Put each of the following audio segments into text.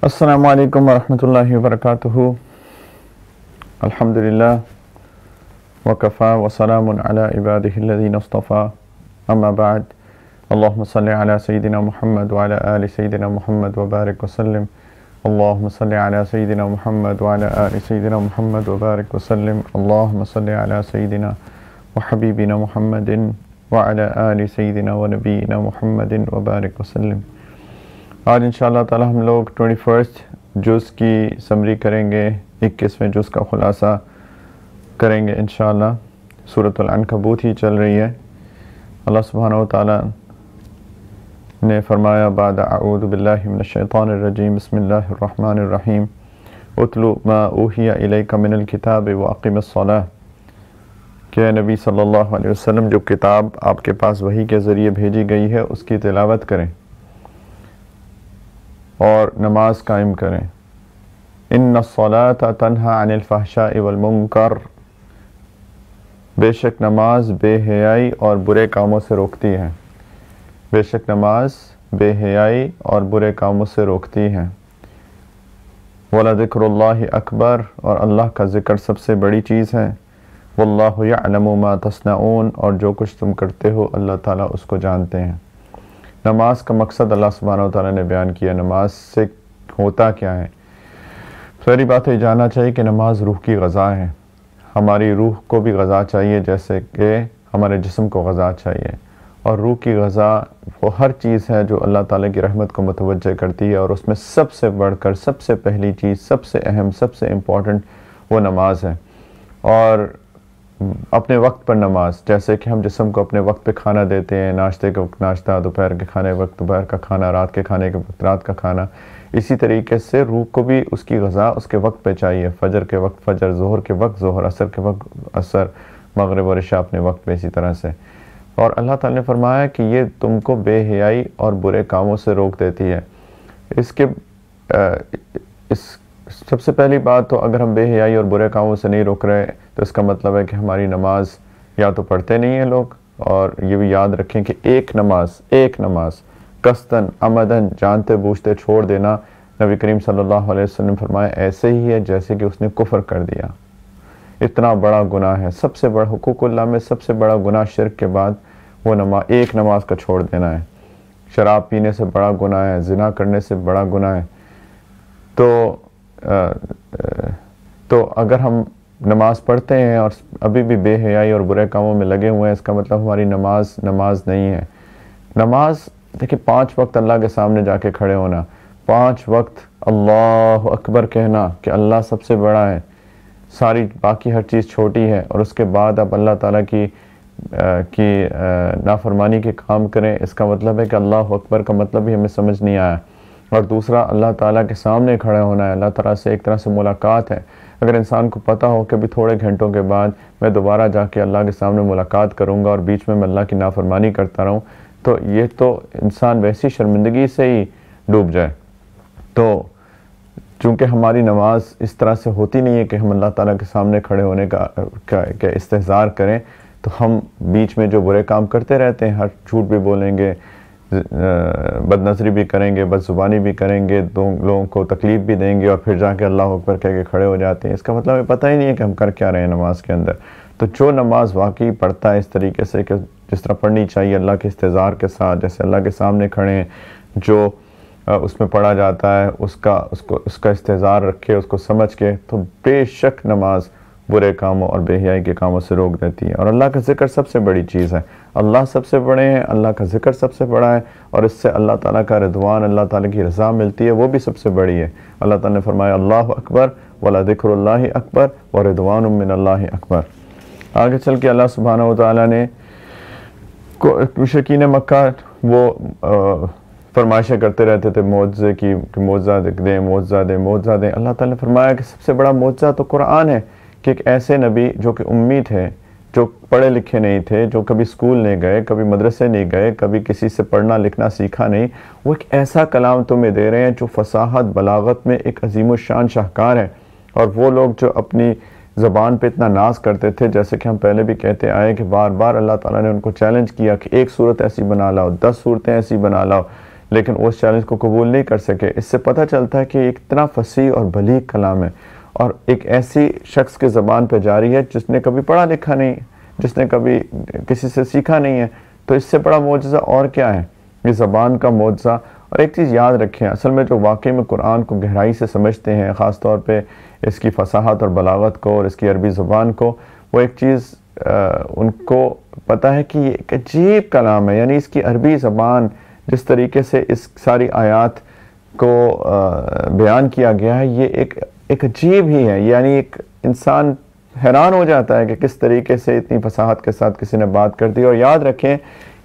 السلام علیکم ورحمۃ اللہ وبرکاتہ۔ الحمدللہ وکفا وسلام علی عبادہ الذین اصطفیٰ، اما بعد، اللہم صلی علی سیدنا محمد وعلی آل سیدنا محمد وبارک وسلم، اللہم صلی علی سیدنا محمد وعلی آل سیدنا محمد وبارک وسلم، اللہم صلی علی سیدنا وحبیبنا محمد وعلی آل سیدنا ونبینا محمد وبارک وسلم۔ آج انشاءاللہ تعالی ہم لوگ 21 جز کی سمری کریں گے، 21ویں جز کا خلاصہ کریں گے انشاءاللہ۔ سورۃ العنکبوت ہی چل رہی ہے۔ اللہ سبحانہ و تعالی نے فرمایا بعد اعوذ باللہ من الشیطان الرجیم بسم اللہ الرحمن الرحیم اتلو ما اوحی الیک من الکتاب واقم الصلاۃ، کہ نبی صلی اللہ علیہ وسلم جو کتاب آپ کے پاس وحی کے ذریعے بھیجی گئی ہے اس کی تلاوت کریں اور نماز قائم کریں۔ ان الصلاۃ تنہی عن الفحشاء والمنکر، بے شک نماز بے حیائی اور برے کاموں سے روکتی ہے، بے شک نماز بے حیائی اور برے کاموں سے روکتی ہے۔ وَلَذِكْرُ اللَّهِ اکبر، اور اللہ کا ذکر سب سے بڑی چیز ہے۔ وَاللَّهُ يَعْلَمُ مَا تَصْنَعُونَ، اور جو کچھ تم کرتے ہو اللہ تعالیٰ اس کو جانتے ہیں۔ نماز کا مقصد اللہ سبحانہ و تعالیٰ نے بیان کیا۔ نماز سے ہوتا کیا ہے؟ پہلی بات یہ جاننا چاہیے کہ نماز روح کی غذا ہے۔ ہماری روح کو بھی غذا چاہیے جیسے کہ ہمارے جسم کو غذا چاہیے، اور روح کی غذا وہ ہر چیز ہے جو اللہ تعالیٰ کی رحمت کو متوجہ کرتی ہے، اور اس میں سب سے بڑھ کر سب سے پہلی چیز، سب سے اہم، سب سے امپورٹنٹ وہ نماز ہے۔ اور اپنے وقت پر نماز، جیسے کہ ہم جسم کو اپنے وقت پہ کھانا دیتے ہیں، ناشتے کے وقت ناشتہ، دوپہر کے کھانے وقت دوپہر کا کھانا، رات کے کھانے کے وقت رات کا کھانا، اسی طریقے سے روح کو بھی اس کی غذا اس کے وقت پہ چاہیے۔ فجر کے وقت فجر، ظہر کے وقت ظہر، عصر کے وقت عصر، مغرب اور عشاء اپنے وقت پہ اسی طرح سے۔ اور اللہ تعالیٰ نے فرمایا کہ یہ تم کو بے حیائی اور برے کاموں سے روک دیتی ہے۔ سب سے پہلی بات تو اگر ہم بے حیائی اور برے کاموں سے نہیں روک رہے تو اس کا مطلب ہے کہ ہماری نماز یا تو پڑھتے نہیں ہیں لوگ، اور یہ بھی یاد رکھیں کہ ایک نماز قصداً عمداً جانتے بوجھتے چھوڑ دینا، نبی کریم صلی اللہ علیہ وسلم نے فرمایا ایسے ہی ہے جیسے کہ اس نے کفر کر دیا۔ اتنا بڑا گناہ ہے، سب سے بڑا حقوق اللہ میں سب سے بڑا گناہ شرک کے بعد وہ ایک نماز کا چھوڑ دینا ہے۔ شراب پینے سے بڑا گناہ ہے، زنا کرنے سے بڑا گناہ ہے۔ تو اگر ہم نماز پڑھتے ہیں اور ابھی بھی بے حیائی اور برے کاموں میں لگے ہوئے ہیں، اس کا مطلب ہماری نماز نہیں ہے۔ نماز دیکھیں، 5 وقت اللہ کے سامنے جا کے کھڑے ہونا، 5 وقت اللہ اکبر کہنا کہ اللہ سب سے بڑا ہے، ساری باقی ہر چیز چھوٹی ہے، اور اس کے بعد آپ اللہ تعالیٰ کی نافرمانی کے کام کریں، اس کا مطلب ہے کہ اللہ اکبر کا مطلب ہی ہمیں سمجھ نہیں آیا۔ اور دوسرا، اللہ تعالیٰ کے سامنے کھڑے ہونا ہے، اللہ تعالیٰ سے ایک طرح سے ملاقات ہے۔ اگر انسان کو پتہ ہو کہ بھی تھوڑے گھنٹوں کے بعد میں دوبارہ جا کے اللہ کے سامنے ملاقات کروں گا اور بیچ میں اللہ کی نافرمانی کرتا رہوں، تو یہ تو انسان ویسی شرمندگی سے ہی ڈوب جائے۔ تو چونکہ ہماری نماز اس طرح سے ہوتی نہیں ہے کہ ہم اللہ تعالیٰ کے سامنے کھڑے ہونے کا استحضار کریں، تو ہم بیچ میں جو برے کام کرتے رہتے ہیں، ہر جھوٹ بھی بولیں گے، بد نظری بھی کریں گے، بد زبانی بھی کریں گے، لوگوں کو تکلیف بھی دیں گے، اور پھر جا کے اللہ اکبر کہہ کے کھڑے ہو جاتے ہیں۔ اس کا مطلب ہمیں پتہ ہی نہیں ہے کہ ہم کر کیا رہے ہیں نماز کے اندر۔ تو جو نماز واقعی پڑھتا ہے اس طریقے سے کہ جس طرح پڑھنی چاہیے، اللہ کے استحضار کے ساتھ، جیسے اللہ کے سامنے کھڑے ہیں، جو اس میں پڑھا جاتا ہے اس کا استحضار رکھے، اس کو سمجھ کے، تو بے شک نماز برے کاموں اور بے حیائی کے کاموں سے روک دیتی ہے۔ اور اللہ کا ذکر سب سے بڑی چیز ہے، اللہ سب سے بڑے ہیں، اللہ کا ذکر سب سے بڑا ہے، اور اس سے اللہ تعالیٰ کا رضوان، اللہ تعالیٰ کی رضا ملتی ہے، وہ بھی سب سے بڑی ہے۔ اللہ تعالیٰ نے فرمایا اللہ اکبر وَلَذِكْرُ اللَّهِ اکبر وَرِضْوَانٌ مِّنَ اللَّهِ اکبر۔ آگے چل کے اللہ سبحانہ و تعالیٰ نے مشرکین مکہ وہ فرمائشیں کرتے رہتے تھے معجزے کی، کہ معجزہ دیں، معجزہ دیں، معجزہ دیں۔ اللہ تعالیٰ نے فرمایا کہ سب سے بڑا معجزہ تو قرآن ہے، کہ ایک ایسے نبی جو کہ امی تھے، جو پڑھے لکھے نہیں تھے، جو کبھی اسکول نہیں گئے، کبھی مدرسے نہیں گئے، کبھی کسی سے پڑھنا لکھنا سیکھا نہیں، وہ ایک ایسا کلام تمہیں دے رہے ہیں جو فصاحت بلاغت میں ایک عظیم الشان شاہکار ہے۔ اور وہ لوگ جو اپنی زبان پہ اتنا ناز کرتے تھے، جیسے کہ ہم پہلے بھی کہتے آئے کہ بار بار اللہ تعالیٰ نے ان کو چیلنج کیا کہ ایک صورت ایسی بنا لاؤ، 10 صورتیں ایسی بنا لاؤ، لیکن اس چیلنج کو قبول نہیں کر سکے۔ اس سے پتہ چلتا ہے کہ ایک اتنا فصیح اور بلیغ کلام ہے، اور ایک ایسی شخص کے زبان پہ جاری ہے جس نے کبھی پڑھا لکھا نہیں، جس نے کبھی کسی سے سیکھا نہیں ہے۔ تو اس سے بڑا معجزہ اور کیا ہے؟ یہ زبان کا معجزہ۔ اور ایک چیز یاد رکھیں، اصل میں جو واقعی میں قرآن کو گہرائی سے سمجھتے ہیں، خاص طور پہ اس کی فصاحت اور بلاغت کو اور اس کی عربی زبان کو، وہ ایک چیز ان کو پتہ ہے کہ یہ ایک عجیب کلام ہے۔ یعنی اس کی عربی زبان جس طریقے سے اس ساری آیات کو بیان کیا گیا ہے، یہ ایک عجیب ہی ہے۔ یعنی ایک انسان حیران ہو جاتا ہے کہ کس طریقے سے اتنی فصاحت کے ساتھ کسی نے بات کر دی۔ اور یاد رکھیں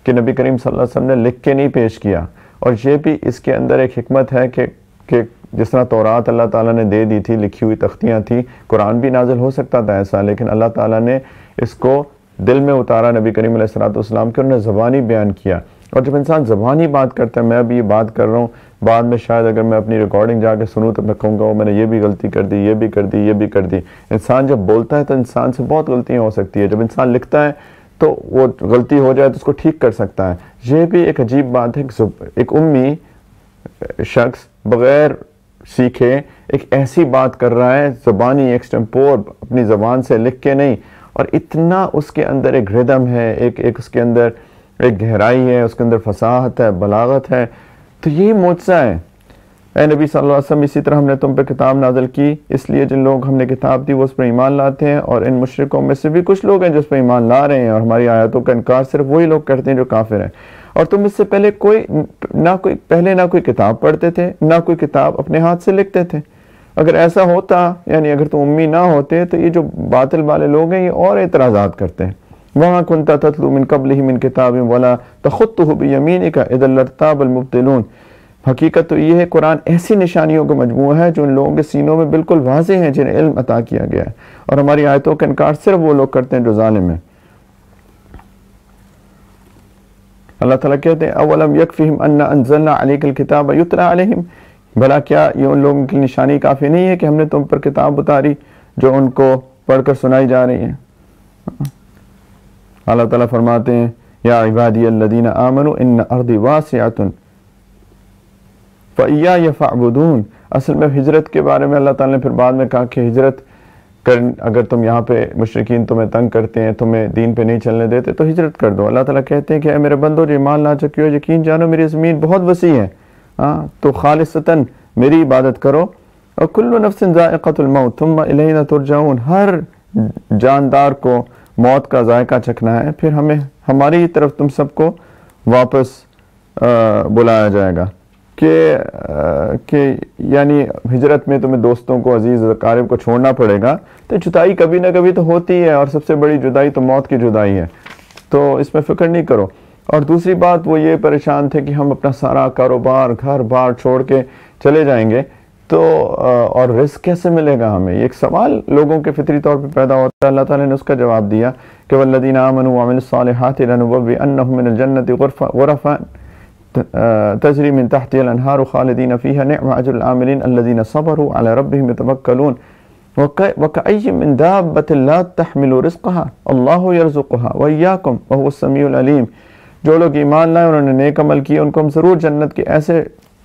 کہ نبی کریم صلی اللہ علیہ وسلم نے لکھ کے نہیں پیش کیا، اور یہ بھی اس کے اندر ایک حکمت ہے کہ جس طرح تورات اللہ تعالیٰ نے دے دی تھی، لکھی ہوئی تختیاں تھیں، قرآن بھی نازل ہو سکتا تھا ایسا، لیکن اللہ تعالیٰ نے اس کو دل میں اتارا نبی کریم علیہ السلام کے، انہوں نے زبانی بیان کیا۔ اور جب انسان زبانی بات کرتا ہے، میں ابھی یہ بات کر رہا ہوں، بعد میں شاید اگر میں اپنی ریکارڈنگ جا کے سنوں تو میں کہوں گا میں نے یہ بھی غلطی کر دی، یہ بھی کر دی، یہ بھی کر دی۔ انسان جب بولتا ہے تو انسان سے بہت غلطیاں ہو سکتی ہے، جب انسان لکھتا ہے تو وہ غلطی ہو جائے تو اس کو ٹھیک کر سکتا ہے۔ یہ بھی ایک عجیب بات ہے کہ ایک امی شخص بغیر سیکھے ایک ایسی بات کر رہا ہے، زبانی ایکسٹمپور اپنی زبان سے لکھ کے نہیں، اور اتنا اس کے اندر ایک ردم ہے، ایک اس کے اندر ایک گہرائی ہے، اس کے اندر فصاحت ہے، بلاغت ہے۔ تو یہی معجزہ ہے۔ اے نبی صلی اللہ علیہ وسلم، اسی طرح ہم نے تم پہ کتاب نازل کی، اس لیے جن لوگ ہم نے کتاب دی وہ اس پر ایمان لاتے ہیں، اور ان مشرکوں میں سے بھی کچھ لوگ ہیں جو اس پر ایمان لا رہے ہیں، اور ہماری آیاتوں کا انکار صرف وہی لوگ کرتے ہیں جو کافر ہیں۔ اور تم اس سے پہلے نہ کوئی کتاب پڑھتے تھے، نہ کوئی کتاب اپنے ہاتھ سے لکھتے تھے۔ اگر ایسا ہوتا، یعنی اگر تم امی نہ ہوتے، تو یہ جو باطل والے لوگ ہیں یہ اور اعتراضات کرتے ہیں۔ وَمَا كُنْتَ تَتْلُو مِنْ قَبْلِهِ مِنْ كِتَابٍ وَلَا تَخُطُّهُ بِيَمِينِكَ إِذًا لَارْتَابَ الْمُبْطِلُونَ۔ حقیقت تو یہ ہے قرآن ایسی نشانیوں کا مجموعہ ہے جو ان لوگوں کے سینوں میں بالکل واضح ہیں، جنہیں علم عطا کیا گیا ہے، اور ہماری آیتوں کا انکار صرف وہ لوگ کرتے ہیں جو ظالم ہیں۔ اللہ تعالیٰ کہتے ہیں اولم یکفہم ان انزلنا علیک الکتاب یتلی علیہم، بھلا کیا یہ ان لوگوں کی نشانی کافی نہیں ہے کہ ہم نے تم پر کتاب اتاری جو ان کو پڑھ کر سنائی جا رہی ہے۔ اللہ تعالیٰ فرماتے ہیں یا عبادی الذین آمنوا ان ارضی واسعۃ فإیای فاعبدون۔ اصل میں ہجرت کے بارے میں اللہ تعالیٰ نے پھر بعد میں کہا کہ ہجرت اگر تم یہاں پہ مشرکین تمہیں تنگ کرتے ہیں، تمہیں دین پہ نہیں چلنے دیتے تو ہجرت کر دو۔ اللہ تعالیٰ کہتے ہیں کہ اے میرے بندو جو ایمان لا چکے ہو، یقین جانو میری زمین بہت وسیع ہے، تو خالصتاً میری عبادت کرو۔ اور کل نفس ذائقۃ الموت ثم الینا ترجعون، ہر جاندار کو موت کا ذائقہ چکھنا ہے، پھر ہماری طرف تم سب کو واپس بلایا جائے گا۔ کہ یعنی ہجرت میں تمہیں دوستوں کو، عزیز اقارب کو چھوڑنا پڑے گا، تو جدائی کبھی نہ کبھی تو ہوتی ہے، اور سب سے بڑی جدائی تو موت کی جدائی ہے، تو اس میں فکر نہیں کرو۔ اور دوسری بات وہ یہ پریشان تھے کہ ہم اپنا سارا کاروبار، گھر بار چھوڑ کے چلے جائیں گے تو اور رزق کیسے ملے گا ہمیں؟ یہ ایک سوال لوگوں کے فطری طور پہ پیدا ہوتا ہے۔ اللہ تعالیٰ نے اس کا جواب دیا کہ والذین آمنوا وعملوا الصالحات لنبوئنہم من الجنۃ غرفا تجری من تحتها الانہار خالدین فیہا نعم اجر العاملین الذین صبروا علی ربہم یتوکلون وکأی من دابۃ لا تحمل رزقها اللہ یرزقها وإیاکم وهو السمیع العلیم۔ جو لوگ ایمان لائے انہوں نے نیک عمل کیے، ان کو ہم ضرور جنت کے ایسے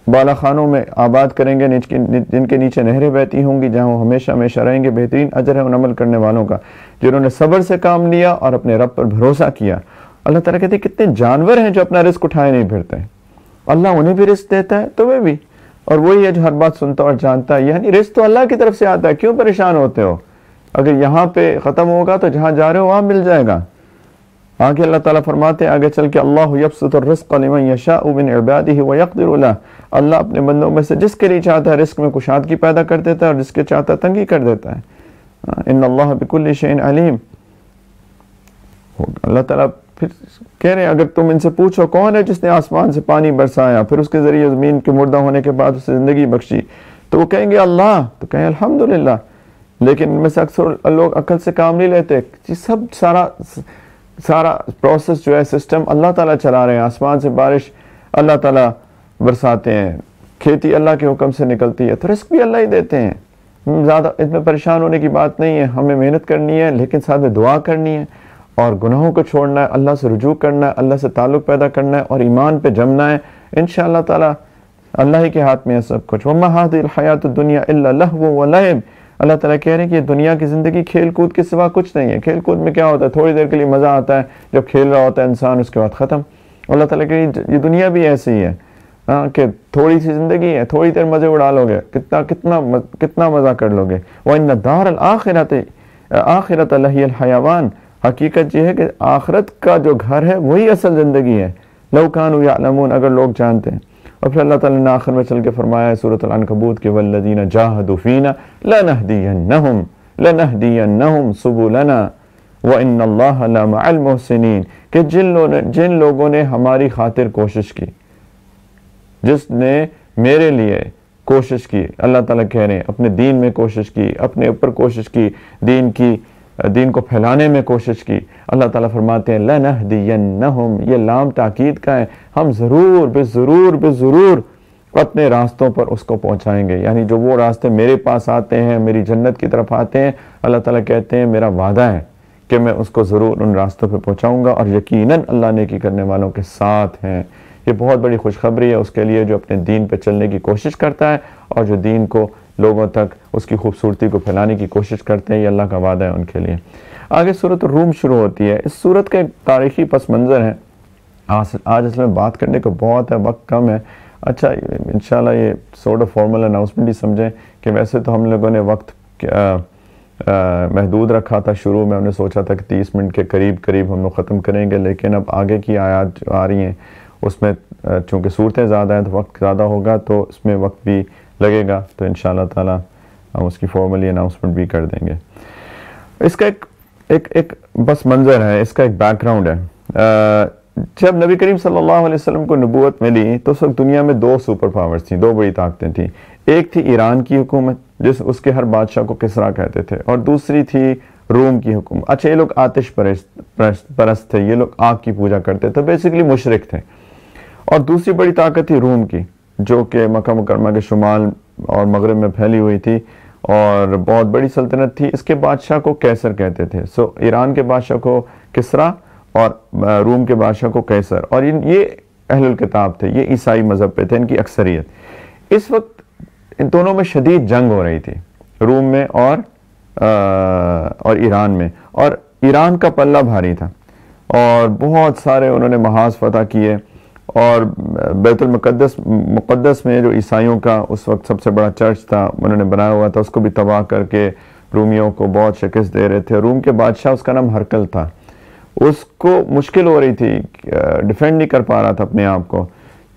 بالا خانوں میں آباد کریں گے جن کے نیچے نہریں بہتی ہوں گی، جہاں وہ ہمیشہ ہمیشہ رہیں گے۔ بہترین اجر ہے ان عمل کرنے والوں کا جنہوں نے صبر سے کام لیا اور اپنے رب پر بھروسہ کیا۔ اللہ تعالیٰ کہتے ہیں کتنے جانور ہیں جو اپنا رزق اٹھائے نہیں پھرتے، اللہ انہیں بھی رزق دیتا ہے تمہیں بھی، اور وہی ہے جو ہر بات سنتا اور جانتا ہے۔ یعنی رزق تو اللہ کی طرف سے آتا ہے، کیوں پریشان ہوتے ہو؟ اگر یہاں پہ ختم ہوگا تو جہاں جا رہے ہو وہاں مل جائے گا۔ آگے اللہ تعالیٰ فرماتے ہیں آگے چل کے اللہ یبسط الرزق لمن یشاء من عبادہ ویقدر له، اللہ اپنے بندوں میں سے جس کے لیے چاہتا ہے رزق میں کشادگی پیدا کر دیتا ہے، اور جس کے چاہتا ہے تنگی کر دیتا ہے۔ ان اللہ بکل شیء علیم۔ اللہ تعالیٰ پھر کہہ رہے ہیں اگر تم ان سے پوچھو کون ہے جس نے آسمان سے پانی برسایا، پھر اس کے ذریعے زمین کے مردہ ہونے کے بعد اسے زندگی بخشی، تو وہ کہیں گے اللہ، تو کہیں الحمدللہ۔ لیکن ان میں سے اکثر لوگ عقل سے کام نہیں لیتے، سب سارا پروسیس جو ہے سسٹم اللہ تعالیٰ چلا رہے ہیں۔ آسمان سے بارش اللہ تعالیٰ برساتے ہیں، کھیتی اللہ کے حکم سے نکلتی ہے، تو رزق بھی اللہ ہی دیتے ہیں۔ زیادہ اس میں پریشان ہونے کی بات نہیں ہے، ہمیں محنت کرنی ہے لیکن ساتھ میں دعا کرنی ہے، اور گناہوں کو چھوڑنا ہے، اللہ سے رجوع کرنا ہے، اللہ سے تعلق پیدا کرنا ہے، اور ایمان پہ جمنا ہے، انشاءاللہ تعالیٰ اللہ ہی کے ہاتھ میں ہے سب کچھ. وَمَا هَذِهِ الْحَيَاةُ الدُّنْيَا إِلَّا لَهْوٌ وَلَعِبٌ. اللہ تعالیٰ کہہ رہے ہیں کہ یہ دنیا کی زندگی کھیل کود کے سوا کچھ نہیں ہے. کھیل کود میں کیا ہوتا ہے؟ تھوڑی دیر کے لیے مزہ آتا ہے جب کھیل رہا ہوتا ہے انسان، اس کے بعد ختم. اللہ تعالیٰ کہہ رہے ہیں یہ دنیا بھی ایسی ہی ہے کہ تھوڑی سی زندگی ہے، تھوڑی دیر مزے اڑا لو گے، کتنا مزہ کر لو گے. وَإِنَّ الدَّارَ الْآخِرَةَ لَهِيَ الْحَيَوَانُ. حقیقت یہ ہے کہ آخرت کا جو گھر ہے وہی اصل زندگی ہے. لَوْ كَانُوا يَعْلَمُونَ. اگر لوگ جانتے ہیں. اور پھر اللہ تعالیٰ نے آخر میں چل کے فرمایا ہے سورۃ العنکبوت کے وَالَّذِينَ جَاهَدُوا فِينَا لَنَهْدِيَنَّهُمْ سُبُلَنَا وَإِنَّ اللَّهَ لَمَعَ الْمُحْسِنِينَ. کہ جن لوگوں نے ہماری خاطر کوشش کی، جس نے میرے لیے کوشش کی، اللہ تعالیٰ کہہ رہے ہیں اپنے دین میں کوشش کی، اپنے اوپر کوشش کی، دین کو پھیلانے میں کوشش کی. اللہ تعالیٰ فرماتے ہیں لَنَهْدِيَنَّهُمْ. یہ لام تاکید کا ہے. ہم ضرور اپنے راستوں پر اس کو پہنچائیں گے. یعنی جو وہ راستے میرے پاس آتے ہیں، میری جنت کی طرف آتے ہیں، اللہ تعالیٰ کہتے ہیں میرا وعدہ ہے کہ میں اس کو ضرور ان راستوں پہ پہنچاؤں گا، اور یقیناً اللہ نیکی کرنے والوں کے ساتھ ہیں. یہ بہت بڑی خوشخبری ہے اس کے لیے جو اپنے دین پہ چلنے کی کوشش کرتا ہے اور جو دین کو لوگوں تک اس کی خوبصورتی کو پھیلانے کی کوشش کرتے ہیں. یہ اللہ کا وعدہ ہے ان کے لیے. آگے سورۃ الروم شروع ہوتی ہے. اس سورت کا ایک تاریخی پس منظر ہے. آج اس میں بات کرنے کو بہت ہے، وقت کم ہے. اچھا انشاءاللہ یہ سورٹ آف فارمل اناؤنسمنٹ ہی سمجھیں کہ ویسے تو ہم لوگوں نے وقت محدود رکھا تھا. شروع میں ہم نے سوچا تھا کہ 30 منٹ کے قریب ہم لوگ ختم کریں گے، لیکن اب آگے کی آیات جو آ رہی ہیں اس میں چونکہ صورتیں زیادہ ہیں تو وقت زیادہ ہوگا، تو اس میں وقت بھی لگے گا. تو انشاءاللہ تعالیٰ ہم اس کی فارملی اناؤنسمنٹ بھی کر دیں گے. اس کا ایک بس منظر ہے، اس کا ایک بیک گراؤنڈ ہے. جب نبی کریم صلی اللہ علیہ وسلم کو نبوت ملی تو اس وقت دنیا میں 2 سپر پاورز تھیں، 2 بڑی طاقتیں تھیں. ایک تھی ایران کی حکومت، اس کے ہر بادشاہ کو کسریٰ کہتے تھے، اور دوسری تھی روم کی حکومت. اچھا یہ لوگ آتش پرست تھے، یہ لوگ آگ کی پوجا کرتے تھے، بیسیکلی مشرک تھے. اور دوسری بڑی طاقت تھی روم کی، جو کہ مکہ مکرمہ کے شمال اور مغرب میں پھیلی ہوئی تھی اور بہت بڑی سلطنت تھی. اس کے بادشاہ کو قیصر کہتے تھے. ایران کے بادشاہ کو کسریٰ اور روم کے بادشاہ کو قیصر. اور یہ اہل الکتاب تھے، یہ عیسائی مذہب پہ تھے، ان کی اکثریت. اس وقت ان دونوں میں شدید جنگ ہو رہی تھی، روم میں اور ایران میں. اور ایران کا پلہ بھاری تھا اور بہت سارے انہوں نے محاذ فتح کیے، اور بیت المقدس میں جو عیسائیوں کا اس وقت سب سے بڑا چرچ تھا انہوں نے بنایا ہوا تھا، اس کو بھی تباہ کر کے رومیوں کو بہت شکست دے رہے تھے. روم کے بادشاہ اس کا نام ہرکل تھا. اس کو مشکل ہو رہی تھی، ڈیفینڈ نہیں کر پا رہا تھا اپنے آپ کو.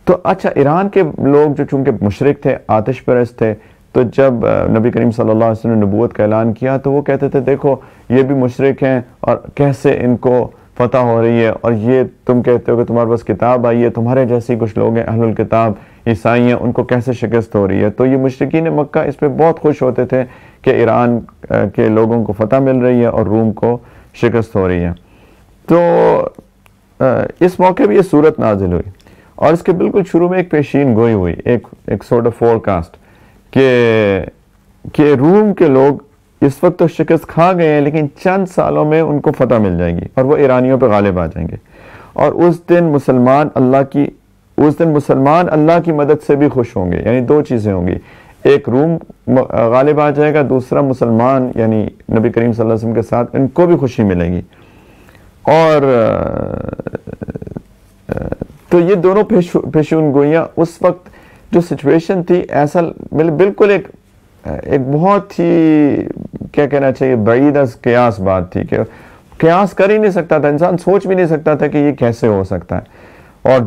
تو اچھا ایران کے لوگ جو چونکہ مشرک تھے، آتش پرست تھے، تو جب نبی کریم صلی اللہ علیہ وسلم نے نبوت کا اعلان کیا تو وہ کہتے تھے دیکھو یہ بھی مشرک ہیں اور کیسے ان کو فتح ہو رہی ہے، اور یہ تم کہتے ہو کہ تمہارے پاس کتاب آئی ہے، تمہارے جیسی کچھ لوگ ہیں اہل الکتاب عیسائی ہیں، ان کو کیسے شکست ہو رہی ہے. تو یہ مشرکین مکہ اس پہ بہت خوش ہوتے تھے کہ ایران کے لوگوں کو فتح مل رہی ہے اور روم کو شکست ہو رہی ہے. تو اس موقع بھی یہ صورت نازل ہوئی، اور اس کے بالکل شروع میں ایک پیشین گوئی ہوئی، ایک سورٹ آف فور کاسٹ کہ روم کے لوگ اس وقت تو شکست کھا گئے ہیں لیکن چند سالوں میں ان کو فتح مل جائے گی اور وہ ایرانیوں پہ غالب آ جائیں گے. اور اس دن مسلمان اللہ کی مدد سے بھی خوش ہوں گے. یعنی 2 چیزیں ہوں گی، ایک روم غالب آ جائے گا، دوسرا مسلمان یعنی نبی کریم صلی اللہ علیہ وسلم کے ساتھ ان کو بھی خوشی ملے گی. اور تو یہ دونوں پیشون گوئیاں اس وقت جو سچویشن تھی، ایسا بالکل ایک بہت ہی کیا کہنا چاہیے بعید از قیاس بات تھی کہ قیاس کر ہی نہیں سکتا تھا، انسان سوچ بھی نہیں سکتا تھا کہ یہ کیسے ہو سکتا ہے. اور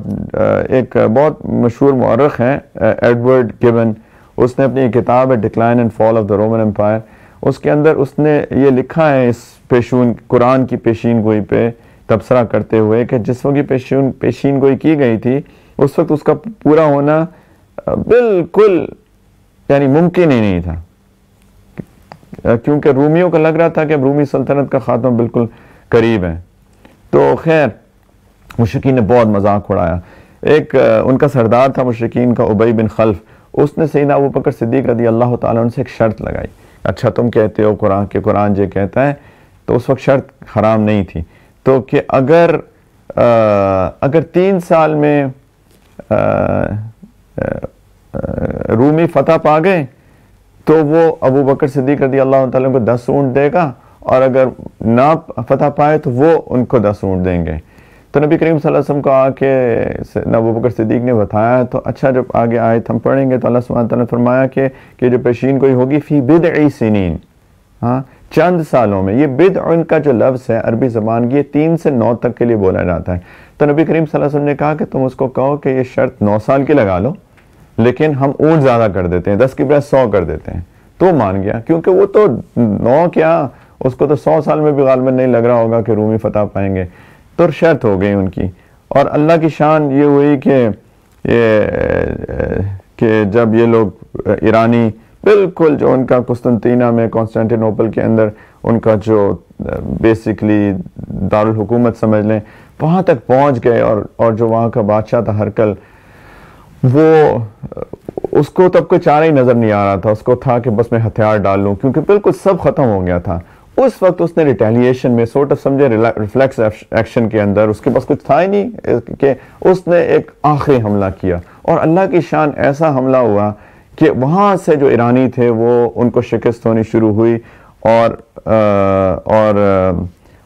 ایک بہت مشہور مورخ ہیں ایڈورڈ گیون، اس نے اپنی کتاب ہے decline and fall of the Roman empire, اس کے اندر اس نے یہ لکھا ہے اس قرآن کی پیشین گوئی پہ تبصرہ کرتے ہوئے کہ جس وقت یہ پیشین گوئی کی گئی تھی اس وقت اس کا پورا ہونا بالکل یعنی ممکن ہی نہیں تھا، کیونکہ رومیوں کو لگ رہا تھا کہ اب رومی سلطنت کا خاتمہ بالکل قریب ہے. تو خیر مشرکین نے بہت مذاق اڑایا. ایک ان کا سردار تھا مشرکین کا ابی بن خلف، اس نے سیدنا ابوبکر صدیق رضی اللہ تعالیٰ عنہ سے ایک شرط لگائی. اچھا تم کہتے ہو قرآن یہ کہتا ہے، تو اس وقت شرط حرام نہیں تھی، تو کہ اگر 3 سال میں رومی فتح پا گئے تو وہ ابو بکر صدیق رضی اللہ تعالیٰ کو 10 اونٹ دے گا، اور اگر نہ فتح پائے تو وہ ان کو 10 اونٹ دیں گے۔ تو نبی کریم صلی اللہ علیہ وسلم کو آ کے ابو بکر صدیق نے بتایا، تو اچھا جب آگے آیت ہم پڑھیں گے تو اللہ سبحانہ تعالیٰ نے فرمایا کہ جو پیشین گوئی ہوگی فی بدع سنین، ہاں چند سالوں میں۔ یہ بدع ان کا جو لفظ ہے عربی زبان کی، یہ 3 سے 9 تک کے لیے بولا جاتا ہے۔ تو نبی کریم صلی اللہ علیہ وسلم نے کہا کہ تم اس کو کہو کہ یہ شرط 9 سال کی لگا لو، لیکن ہم اونٹ زیادہ کر دیتے ہیں، 10 کی بجائے 100 کر دیتے ہیں۔ تو مان گیا، کیونکہ وہ تو 9 کیا، اس کو تو 100 سال میں بھی غالباً نہیں لگ رہا ہوگا کہ رومی فتح پائیں گے۔ تو شرط ہو گئی ان کی، اور اللہ کی شان یہ ہوئی کہ جب یہ لوگ ایرانی بالکل جو ان کا قسطنطینہ میں کانسٹینٹینوپل کے اندر ان کا جو بیسکلی دارالحکومت سمجھ لیں، وہاں تک پہنچ گئے، اور جو وہاں کا بادشاہ تھا ہرقل، وہ اس کو تب کوئی چارہ ہی نظر نہیں آ رہا تھا، اس کو تھا کہ بس میں ہتھیار ڈال لوں، کیونکہ بالکل سب ختم ہو گیا تھا۔ اس وقت اس نے ریٹیلیشن میں سمجھے ریفلیکس ایکشن کے اندر اس کے پاس کچھ تھا ہی نہیں کہ اس نے ایک آخری حملہ کیا، اور اللہ کی شان ایسا حملہ ہوا کہ وہاں سے جو ایرانی تھے وہ ان کو شکست ہونی شروع ہوئی، اور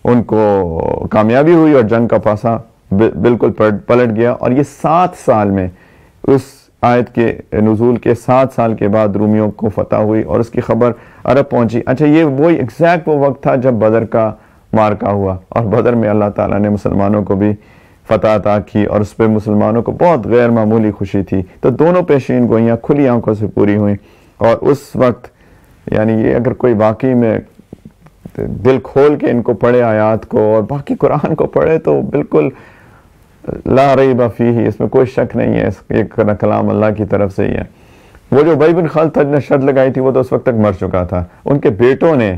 ان کو کامیابی ہوئی، اور جنگ کا پاسا بالکل پلٹ گیا۔ اور یہ 7 سال میں، اس آیت کے نزول کے 7 سال کے بعد رومیوں کو فتح ہوئی، اور اس کی خبر عرب پہنچی۔ اچھا، یہ وہی ایگزیکٹ وہ وقت تھا جب بدر کا مارکا ہوا، اور بدر میں اللہ تعالیٰ نے مسلمانوں کو بھی فتح عطا کی، اور اس پہ مسلمانوں کو بہت غیر معمولی خوشی تھی۔ تو دونوں پیشین گوئیاں کھلی آنکھوں سے پوری ہوئیں، اور اس وقت یعنی یہ اگر کوئی واقعی میں دل کھول کے ان کو پڑھے آیات کو اور باقی قرآن کو پڑھے تو بالکل لا ریب فیہ، اس میں کوئی شک نہیں ہے، یہ کلام اللہ کی طرف سے ہی ہے۔ وہ جو ابی بن خلد نے شرط لگائی تھی وہ تو اس وقت تک مر چکا تھا، ان کے بیٹوں نے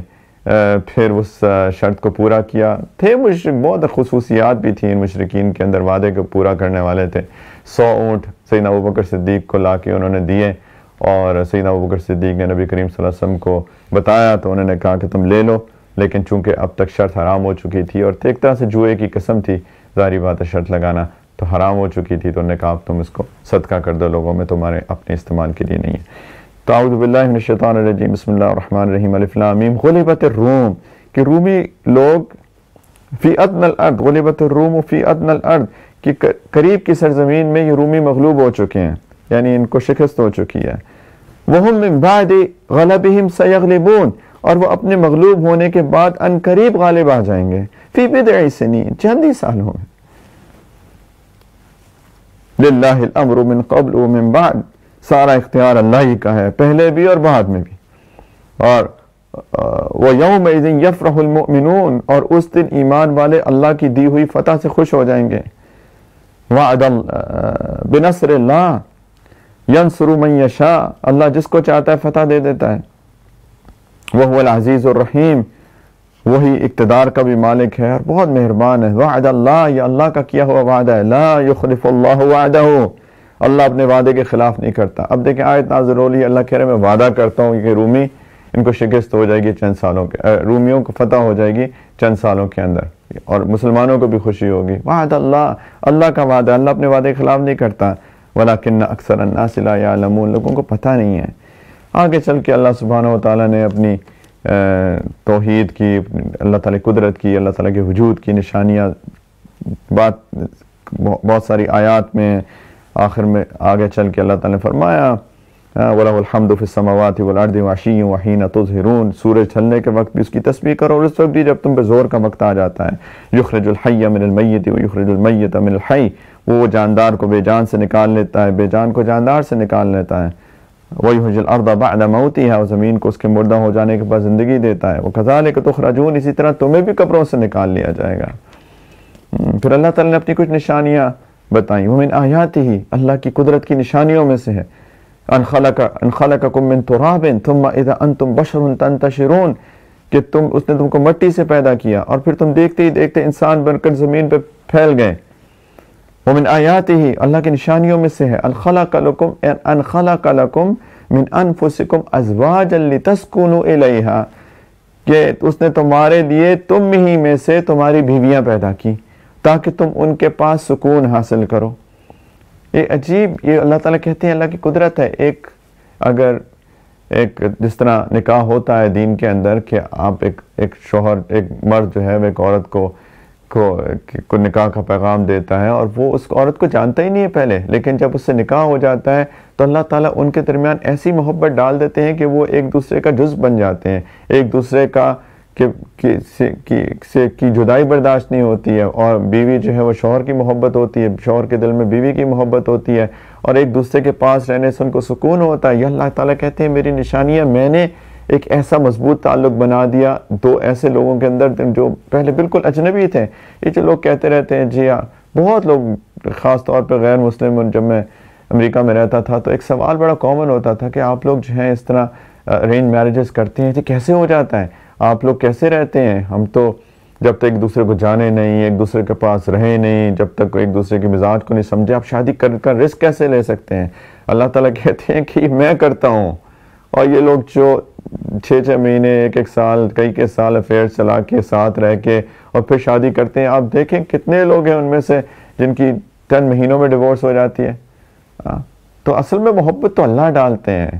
پھر اس شرط کو پورا کیا۔ تھے مشرک، بہت خصوصیات بھی تھیں ان مشرکین کے اندر، وعدے کو پورا کرنے والے تھے۔ 100 اونٹ سیدنا ابوبکر صدیق کو لا کے انہوں نے دیے، اور سیدنا ابوبکر صدیق نے نبی کریم صلی اللہ علیہ وسلم کو بتایا تو انہوں نے کہا کہ تم لے لو، لیکن چونکہ اب تک شرط حرام ہو چکی تھی، اور ایک طرح سے جوئے کی قسم تھی، ظاہری بات ہے شرط لگانا تو حرام ہو چکی تھی، تو انہوں نے کہا تم اس کو صدقہ کر دو، لوگوں میں تمہارے اپنے استعمال کے لیے نہیں ہے۔ تو اعوذ باللہ من الشیطان الرجیم، بسم اللہ الرحمن الرحیم، الف لام میم، غلبت الروم، کہ رومی لوگ فی ادنى الارض، غلبت الروم فی ادنى الارض، کہ قریب کی سرزمین میں یہ رومی مغلوب ہو چکے ہیں، یعنی ان کو شکست ہو چکی ہے۔ وہم من بعد غلبہم سیغلبون، اور وہ اپنے مغلوب ہونے کے بعد ان قریب غالب آ جائیں گے، فی بضع سنین، چند ہی سالوں میں۔ للہ الامر من قبل ومن بعد، سارا اختیار اللہ ہی کا ہے، پہلے بھی اور بعد میں بھی۔ اور وَيَوْمَئِذٍ يَفْرَحُ الْمُؤْمِنُونَ، اور اس دن ایمان والے اللہ کی دی ہوئی فتح سے خوش ہو جائیں گے۔ وَعَدَ بِنَصْرِ اللَّهِ يَنْصُرُ مَنْ يَشَاءُ، اللہ جس کو چاہتا ہے فتح دے دیتا ہے۔ وَهُوَ الْعَزِيزُ الرَّحِيمُ، وہی اقتدار کا بھی مالک ہے اور بہت مہربان ہے۔ وعد اللہ، یہ اللہ کا کیا ہوا وعدہ ہے، لا یخلف اللہ وعدہ، اللہ اپنے وعدے کے خلاف نہیں کرتا۔ اب دیکھیں آیت نازل ہو رہی ہے، اللہ کہہ رہے میں وعدہ کرتا ہوں کہ رومی ان کو شکست ہو جائے گی چند سالوں کے، رومیوں کو فتح ہو جائے گی چند سالوں کے اندر، اور مسلمانوں کو بھی خوشی ہوگی۔ وعد اللہ، اللہ کا وعدہ، اللہ اپنے وعدے کے خلاف نہیں کرتا۔ ولکن اکثر الناس لا یعلمون، لوگوں کو پتہ نہیں ہے۔ آگے چل کے اللہ سبحانہ و تعالیٰ نے اپنی توحید کی، اللہ تعالیٰ قدرت کی، اللہ تعالیٰ کے وجود کی نشانیاں بہت ساری آیات میں، آخر میں آگے چل کے اللہ تعالیٰ نے فرمایا وَلَهُ الْحَمْدُ فِي السَّمَاوَاتِ وَالْأَرْضِ وَعَشِيًّا وَحِينَ تُظْهِرُونَ، سورج ڈھلنے کے وقت بھی اس کی تسبیح کرو، اور اس وقت بھی جب تم پہ زور کا وقت آ جاتا ہے۔ يُخْرِجُ الْحَيَّ مِنَ الْمَيِّتِ وَيُخْرِجُ الْمَيِّتَ مِنَ الْحَيِّ، وہ جاندار کو بے جان سے نکال لیتا ہے، بے جان کو جاندار سے نکال لیتا ہے۔ وَيُحْيِي الْأَرْضَ بَعْدَ مَوْتِهَا، اور زمین کو اس کے مردہ ہو جانے کے بعد زندگی دیتا ہے۔ وَكَذَلِكَ تُخْرَجُونَ، اسی طرح تمہیں بھی قبروں سے نکال لیا جائے گا۔ پھر اللہ تعالیٰ نے اپنی کچھ نشانیاں بتائیں۔ وَمِنْ آیَاتِهِ، اللہ کی قدرت کی نشانیوں میں سے ہے، ان خلقکم من تراب ثم اذا انتم بشر تنتشرون، کہ اس نے تم کو مٹی سے پیدا کیا اور پھر تم دیکھتے ہی دیکھتے انسان بن کر زمین پہ پھیل گئے۔ ومن آیاتہ، اللہ کی نشانیوں میں سے ہے، ان خلق لکم من انفسکم ازواجا لتسکنوا الیہا، کہ اس نے تمہارے لیے تم ہی میں سے تمہاری بیویاں پیدا کی تاکہ تم ان کے پاس سکون حاصل کرو۔ یہ عجیب، یہ اللہ تعالیٰ کہتے ہیں اللہ کی قدرت ہے. اگر جس طرح نکاح ہوتا ہے دین کے اندر کہ آپ ایک شوہر، ایک مرد جو ہے وہ ایک عورت کو نکاح کا پیغام دیتا ہے، اور وہ اس عورت کو جانتا ہی نہیں ہے پہلے، لیکن جب اس سے نکاح ہو جاتا ہے تو اللہ تعالیٰ ان کے درمیان ایسی محبت ڈال دیتے ہیں کہ وہ ایک دوسرے کا جز بن جاتے ہیں، ایک دوسرے کا کی جدائی برداشت نہیں ہوتی ہے، اور بیوی جو ہے وہ شوہر کی محبت ہوتی ہے، شوہر کے دل میں بیوی کی محبت ہوتی ہے، اور ایک دوسرے کے پاس رہنے سے ان کو سکون ہوتا ہے. یہ اللہ تعالیٰ کہتے ہیں میری نشانی ہے، میں نے ایک ایسا مضبوط تعلق بنا دیا دو ایسے لوگوں کے اندر جو پہلے بالکل اجنبی تھے. یہ جو لوگ کہتے رہتے ہیں جی ہاں، بہت لوگ خاص طور پہ غیر مسلم، جب میں امریکہ میں رہتا تھا تو ایک سوال بڑا کامن ہوتا تھا کہ آپ لوگ جو ہیں اس طرح ارینج میرجز کرتے ہیں، تو کیسے ہو جاتا ہے؟ آپ لوگ کیسے رہتے ہیں؟ ہم تو جب تک ایک دوسرے کو جانے نہیں، ایک دوسرے کے پاس رہے نہیں، جب تک ایک دوسرے کے مزاج کو نہیں سمجھے، آپ شادی کر رسک کیسے لے سکتے ہیں؟ اللہ تعالیٰ کہتے ہیں کہ میں کرتا ہوں. اور یہ لوگ جو 6 مہینے، ایک سال، کئی سال افیئر چلا کے ساتھ رہ کے اور پھر شادی کرتے ہیں، آپ دیکھیں کتنے لوگ ہیں ان میں سے جن کی 10 مہینوں میں ڈیورس ہو جاتی ہے. تو اصل میں محبت تو اللہ ڈالتے ہیں.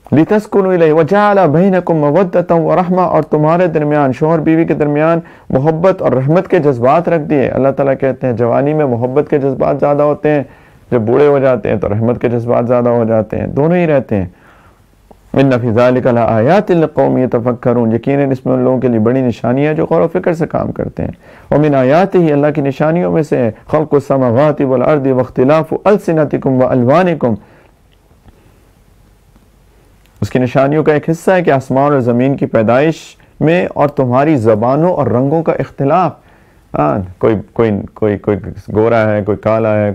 لِتَسْكُنُوا إِلَيْهِ وَجَعَلَ بَيْنَكُمْ مَوَدَّةً وَرَحْمَةً، اور تمہارے درمیان، شوہر بیوی کے درمیان محبت اور رحمت کے جذبات رکھ دیے. اللہ تعالیٰ کہتے ہیں جوانی میں محبت کے جذبات زیادہ ہوتے ہیں، جب بوڑھے ہو جاتے ہیں تو رحمت کے جذبات زیادہ ہو جاتے ہیں، دونوں ہی رہتے ہیں. إِنَّ فِي ذَلِكَ لَآيَاتٍ لِقَوْمٍ يَتَفَكَّرُونَ، یقیناً اس میں ان لوگوں کے لیے بڑی نشانی ہے جو غور و فکر سے کام کرتے ہیں. وَمِنْ آيَاتِهِ، اللہ کی نشانیوں میں سے خلق السماوات والارض واختلاف السنتکم والوانکم، اس کی نشانیوں کا ایک حصہ ہے کہ آسمان اور زمین کی پیدائش میں اور تمہاری زبانوں اور رنگوں کا اختلاف. کوئی گورا ہے، کوئی کالا ہے،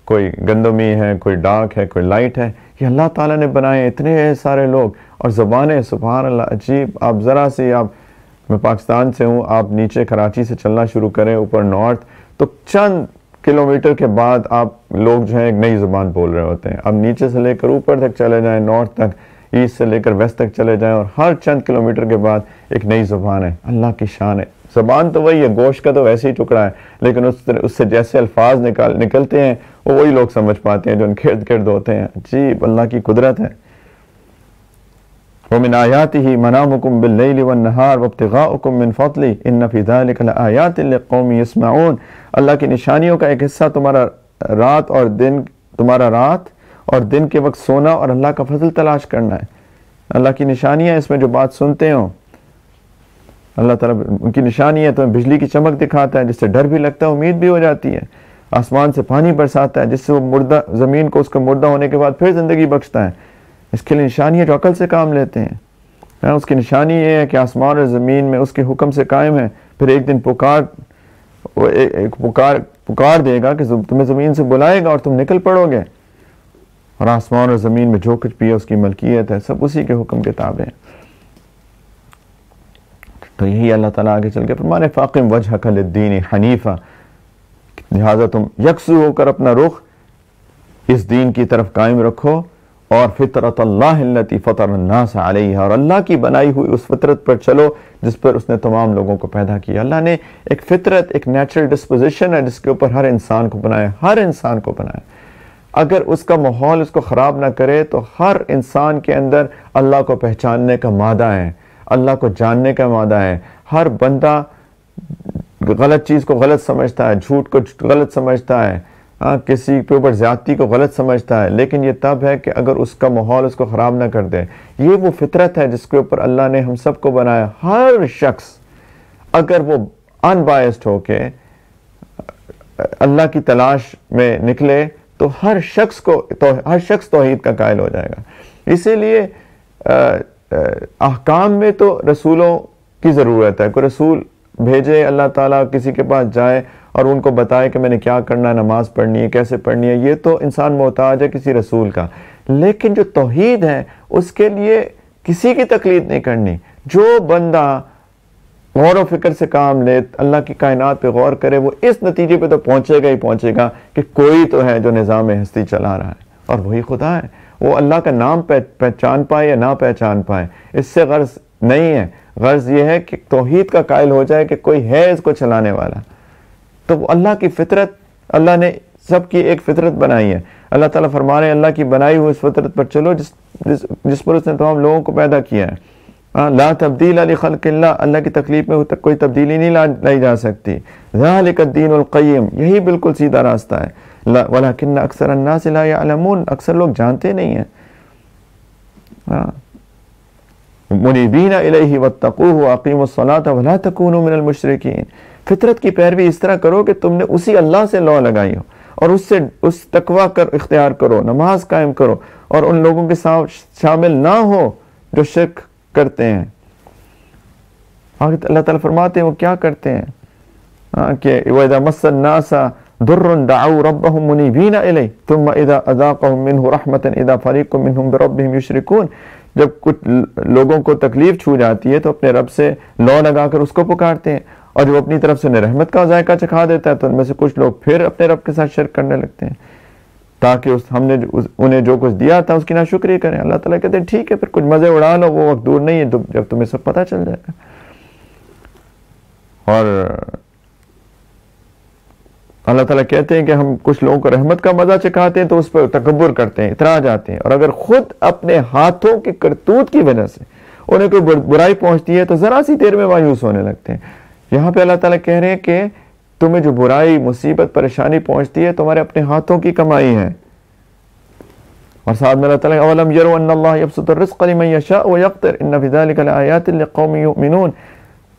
کوئی گندمی ہے، کوئی ڈارک ہے، کوئی لائٹ ہے. یہ اللہ تعالیٰ نے بنائے اتنے سارے لوگ، اور زبانیں سبحان اللہ عجیب. آپ ذرا سی، میں پاکستان سے ہوں، آپ نیچے کراچی سے چلنا شروع کریں اوپر نارتھ، تو چند کلومیٹر کے بعد آپ لوگ جو ہیں ایک نئی زبان بول رہے ہوتے ہیں. اب نیچے سے لے کر اوپر تک چلے جائیں، نارتھ تک، ایسٹ سے لے کر ویسٹ تک چلے جائیں، اور ہر چند کلومیٹر کے بعد ایک نئی زبان ہے. اللہ کی شان ہے. زبان تو وہی ہے، گوشت کا تو ویسے ہی ٹکڑا ہے، لیکن اس سے جیسے الفاظ نکلتے ہیں وہ وہی لوگ سمجھ پاتے ہیں جو ان کے ارد گرد ہوتے ہیں. عجیب اللہ کی قدرت ہے. وَمِنْ آيَاتِهِ مَنَامُكُمْ بِاللَّيْلِ وَالنَّهَارِ وَابْتِغَاؤُكُمْ مِنْ فَضْلِهِ إِنَّ فِي ذَلِكَ لَآيَاتٍ لِقَوْمٍ يَسْمَعُونَ، اللہ کی نشانیوں کا ایک حصہ تمہارا رات اور دن کے وقت سونا اور اللہ کا فضل تلاش کرنا ہے. اللہ کی نشانی ہے اس میں جو بات سنتے ہو. اللہ تعالیٰ ان کی نشانی ہے، تمہیں بجلی کی چمک دکھاتا ہے جس سے ڈر بھی لگتا ہے، امید بھی ہو جاتی ہے. آسمان سے پانی برساتا ہے جس سے وہ مردہ زمین کو اس کے مردہ ہونے کے بعد پھر زندگی بخشتا ہے. اس کے لیے نشانی ہے جو عقل سے کام لیتے ہیں. اس کی نشانی یہ ہے کہ آسمان اور زمین میں اس کے حکم سے قائم ہے. پھر ایک دن پکار دے گا کہ تمہیں زمین سے بلائے گا اور تم نکل پڑو گے، اور آسمان اور زمین میں جو کچھ بھی ہے اس کی ملکیت ہے، سب اسی کے حکم کے تابع ہیں. تو یہی اللہ تعالیٰ آگے چل کے فرمانے فاقم وجہک للدین حنیفہ، لہٰذا تم یکسو ہو کر اپنا رخ اس دین کی طرف قائم رکھو، اور فطرت اللہ التی فطر الناس علیہا، اور اللہ کی بنائی ہوئی اس فطرت پر چلو جس پر اس نے تمام لوگوں کو پیدا کیا. اللہ نے ایک فطرت، ایک نیچرل ڈسپوزیشن ہے جس کے اوپر ہر انسان کو بنایا، ہر انسان کو بنایا. اگر اس کا ماحول اس کو خراب نہ کرے تو ہر انسان کے اندر اللہ کو پہچاننے کا مادہ ہے، اللہ کو جاننے کا مادہ ہے. ہر بندہ غلط چیز کو غلط سمجھتا ہے، جھوٹ کو غلط سمجھتا ہے، کسی کے اوپر زیادتی کو غلط سمجھتا ہے، لیکن یہ تب ہے کہ اگر اس کا ماحول اس کو خراب نہ کر دے. یہ وہ فطرت ہے جس کے اوپر اللہ نے ہم سب کو بنایا. ہر شخص اگر وہ ان بائسڈ ہو کے اللہ کی تلاش میں نکلے تو ہر شخص توحید کا قائل ہو جائے گا. اسی لیے احکام میں تو رسولوں کی ضرورت ہے. کوئی رسول بھیجے اللہ تعالیٰ، کسی کے پاس جائے اور ان کو بتائے کہ میں نے کیا کرنا ہے، نماز پڑھنی ہے، کیسے پڑھنی ہے، یہ تو انسان محتاج ہے کسی رسول کا. لیکن جو توحید ہے اس کے لیے کسی کی تقلید نہیں کرنی. جو بندہ غور و فکر سے کام لے، اللہ کی کائنات پہ غور کرے، وہ اس نتیجے پہ تو پہنچے گا کہ کوئی تو ہے جو نظام ہستی چلا رہا ہے، اور وہی خدا ہے. وہ اللہ کا نام پہچان پائے یا نہ پہچان پائے، اس سے غرض نہیں ہے. غرض یہ ہے کہ توحید کا قائل ہو جائے کہ کوئی ہے اس کو چلانے والا. تو وہ اللہ کی فطرت، اللہ نے سب کی ایک فطرت بنائی ہے. اللہ تعالیٰ فرما رہے ہیں اللہ کی بنائی ہوئی اس فطرت پر چلو جس پر اس نے تمام لوگوں کو پیدا کیا ہے. لا تبدیل لخلق اللہ, اللہ کی تکلیف میں کوئی تبدیلی نہیں لائی جا سکتی. ذالک الدین القیم, یہی بالکل سیدھا راستہ ہے. ولکن اکثر الناس لا یعلمون, اکثر لوگ جانتے نہیں ہیں. منیبین الیہ واتقوہ واقیموا الصلاۃ ولا تکونوا من المشرکین. فطرت کی پیروی اس طرح کرو کہ تم نے اسی اللہ سے لاء لگائی ہو اور اس تقوی اختیار کرو, نماز قائم کرو اور ان لوگوں کے ساتھ شامل نہ ہو جو شرک کرتے ہیں. آگے اللہ تعالیٰ فرماتے ہیں وہ کیا کرتے ہیں کہ وَإِذَا مَسَّ النَّاسَ ضُرٌّ دَعَوْا رَبَّهُمْ مُنِيبِينَ إِلَيْهِ ثُمَّ إِذَا أَذَاقَهُم مِّنْهُ رَحْمَةً إِذَا فَرِيقٌ مِّنْهُم بِرَبِّهِمْ يُشْرِكُونَ. جب کچھ لوگوں کو تکلیف چھو جاتی ہے تو اپنے رب سے لو لگا کر اس کو پکارتے ہیں, اور جب اپنی طرف سے انہیں رحمت کا ذائقہ چکھا دیتا ہے تو ان میں سے کچھ لوگ پھر اپنے رب کے ساتھ شرک کرنے لگتے ہیں تاکہ ہم نے انہیں جو کچھ دیا تھا اس کی ناشکری کریں. اللہ تعالیٰ کہتے ہیں ٹھیک ہے پھر کچھ مزے اڑا لو, وہ وقت دور نہیں ہے جب تمہیں سب پتہ چل جائے گا. اور اللہ تعالیٰ کہتے ہیں کہ ہم کچھ لوگوں کو رحمت کا مزہ چکھاتے ہیں تو اس پہ تکبر کرتے ہیں, اترا جاتے ہیں, اور اگر خود اپنے ہاتھوں کی کرتوت کی وجہ سے انہیں کوئی برائی پہنچتی ہے تو ذرا سی دیر میں مایوس ہونے لگتے ہیں. یہاں پہ اللہ تعالیٰ کہہ رہے ہیں کہ تمہیں جو برائی, مصیبت, پریشانی پہنچتی ہے تمہارے اپنے ہاتھوں کی کمائی ہے. اور ساتھ میں اللہ تعالیٰ اولم یروا ان اللہ یبسط الرزق لمن یشاء ویقدر ان فی ذلک لآیات لقوم یؤمنون.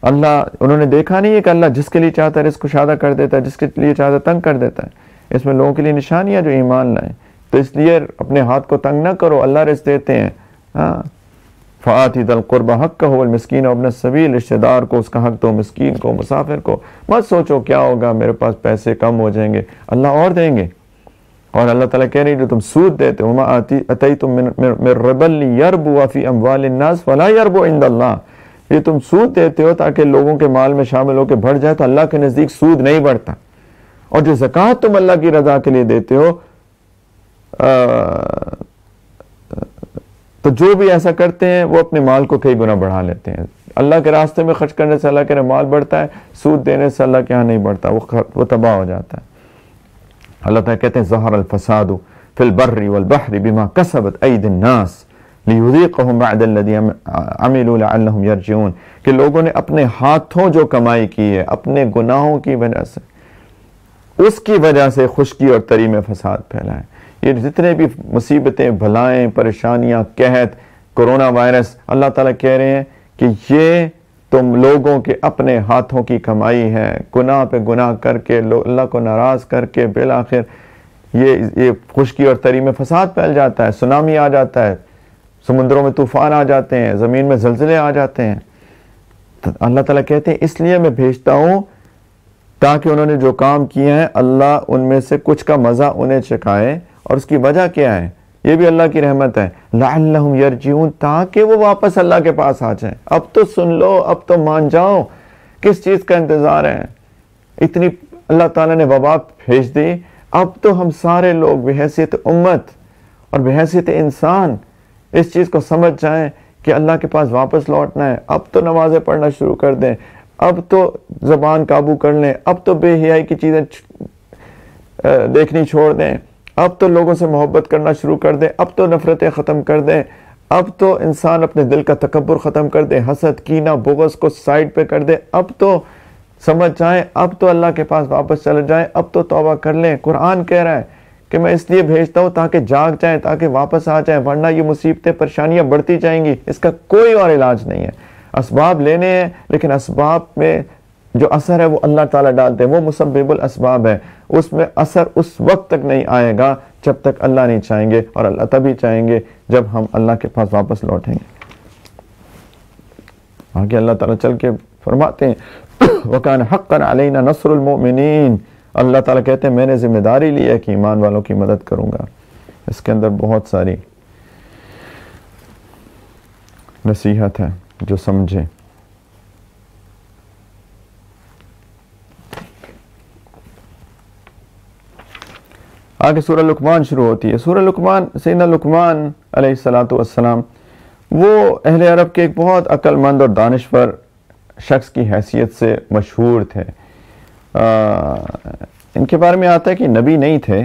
انہوں نے دیکھا نہیں ہے کہ اللہ جس کے لیے چاہتا ہے رزق کشادہ کر دیتا ہے, جس کے لیے چاہتا ہے تنگ کر دیتا ہے. اس میں لوگوں کے لیے نشانیاں جو ایمان لائیں, تو اس لیے اپنے ہاتھ کو تنگ نہ کرو, اللہ رزق دیتے ہیں. فآتی ذی القربى حقہ والمسکین وابن السبیل, رشتہ دار کو اس کا حق دو, مسکین کو, مسافر کو. مت سوچو کیا ہوگا, میرے پاس پیسے کم ہو جائیں گے, اللہ اور دیں گے. اور اللہ تعالیٰ کہہ رہی ہے جو تم سود دیتے ہو, وما اتیتم من ربا لیربو فی اموال الناس فلا یربو عند اللہ, یہ تم سود دیتے ہو تاکہ لوگوں کے مال میں شامل ہو کے بڑھ جائے, تو اللہ کے نزدیک سود نہیں بڑھتا. اور جو زکوٰۃ تم اللہ کی رضا کے لیے دیتے ہو, تو جو بھی ایسا کرتے ہیں وہ اپنے مال کو کئی گنا بڑھا لیتے ہیں. اللہ کے راستے میں خرچ کرنے سے اللہ کے مال بڑھتا ہے, سود دینے سے اللہ کے ہاں نہیں بڑھتا, وہ تباہ ہو جاتا ہے. اللہ تعالیٰ کہتے ہیں ظہر الفساد فی البر والبحر بما کسبت ایدی الناس لیذیقہم بعد الذی عملوا لعلہم یرجعون, کہ لوگوں نے اپنے ہاتھوں جو کمائی کی ہے اپنے گناہوں کی وجہ سے, اس کی وجہ سے خشکی اور تری میں فساد پھیلا ہے. یہ جتنے بھی مصیبتیں, بھلائیں, پریشانیاں, قحط, کرونا وائرس, اللہ تعالیٰ کہہ رہے ہیں کہ یہ تم لوگوں کے اپنے ہاتھوں کی کمائی ہے. گناہ پہ گناہ کر کے, اللہ کو ناراض کر کے بالآخر یہ خشکی اور تری میں فساد پھیل جاتا ہے, سونامی آ جاتا ہے, سمندروں میں طوفان آ جاتے ہیں, زمین میں زلزلے آ جاتے ہیں. تو اللہ تعالیٰ کہتے ہیں اس لیے میں بھیجتا ہوں تاکہ انہوں نے جو کام کیے ہیں اللہ ان میں سے کچھ کا مزہ انہیں چکھائے. اور اس کی وجہ کیا ہے, یہ بھی اللہ کی رحمت ہے, لعلہم یرجعون, تاکہ وہ واپس اللہ کے پاس آ جائیں. اب تو سن لو, اب تو مان جاؤ, کس چیز کا انتظار ہے. اتنی اللہ تعالیٰ نے وبا بھیج دی, اب تو ہم سارے لوگ بحیثیت امت اور بحیثیت انسان اس چیز کو سمجھ جائیں کہ اللہ کے پاس واپس لوٹنا ہے. اب تو نمازیں پڑھنا شروع کر دیں, اب تو زبان قابو کر لیں, اب تو بے حیائی کی چیزیں دیکھنی چھوڑ دیں, اب تو لوگوں سے محبت کرنا شروع کر دیں, اب تو نفرتیں ختم کر دیں, اب تو انسان اپنے دل کا تکبر ختم کر دے, حسد, کینہ, بغض کو سائڈ پہ کر دے. اب تو سمجھ جائیں, اب تو اللہ کے پاس واپس چلے جائیں, اب تو توبہ کر لیں. قرآن کہہ رہا ہے کہ میں اس لیے بھیجتا ہوں تاکہ جاگ جائیں, تاکہ واپس آ جائیں, ورنہ یہ مصیبتیں, پریشانیاں بڑھتی جائیں گی. اس کا کوئی اور علاج نہیں ہے. اسباب لینے ہیں, لیکن اسباب میں جو اثر ہے وہ اللہ تعالیٰ ڈالتے ہیں, وہ مسبب الاسباب ہے. اس میں اثر اس وقت تک نہیں آئے گا جب تک اللہ نہیں چاہیں گے, اور اللہ تبھی چاہیں گے جب ہم اللہ کے پاس واپس لوٹیں گے. آگے اللہ تعالیٰ چل کے فرماتے ہیں وَكَانَ حَقًّا عَلَيْنَا نَصْرُ الْمُؤْمِنِينَ. اللہ تعالیٰ کہتے ہیں میں نے ذمہ داری لی ہے کہ ایمان والوں کی مدد کروں گا. اس کے اندر بہت ساری نصیحت ہے جو سمجھیں. آگے سورہ لقمان شروع ہوتی ہے. سورہ لقمان, سیدنا لقمان علیہ السلام وہ اہل عرب کے ایک بہت عقل مند اور دانشور شخص کی حیثیت سے مشہور تھے. ان کے بارے میں آتا ہے کہ نبی نہیں تھے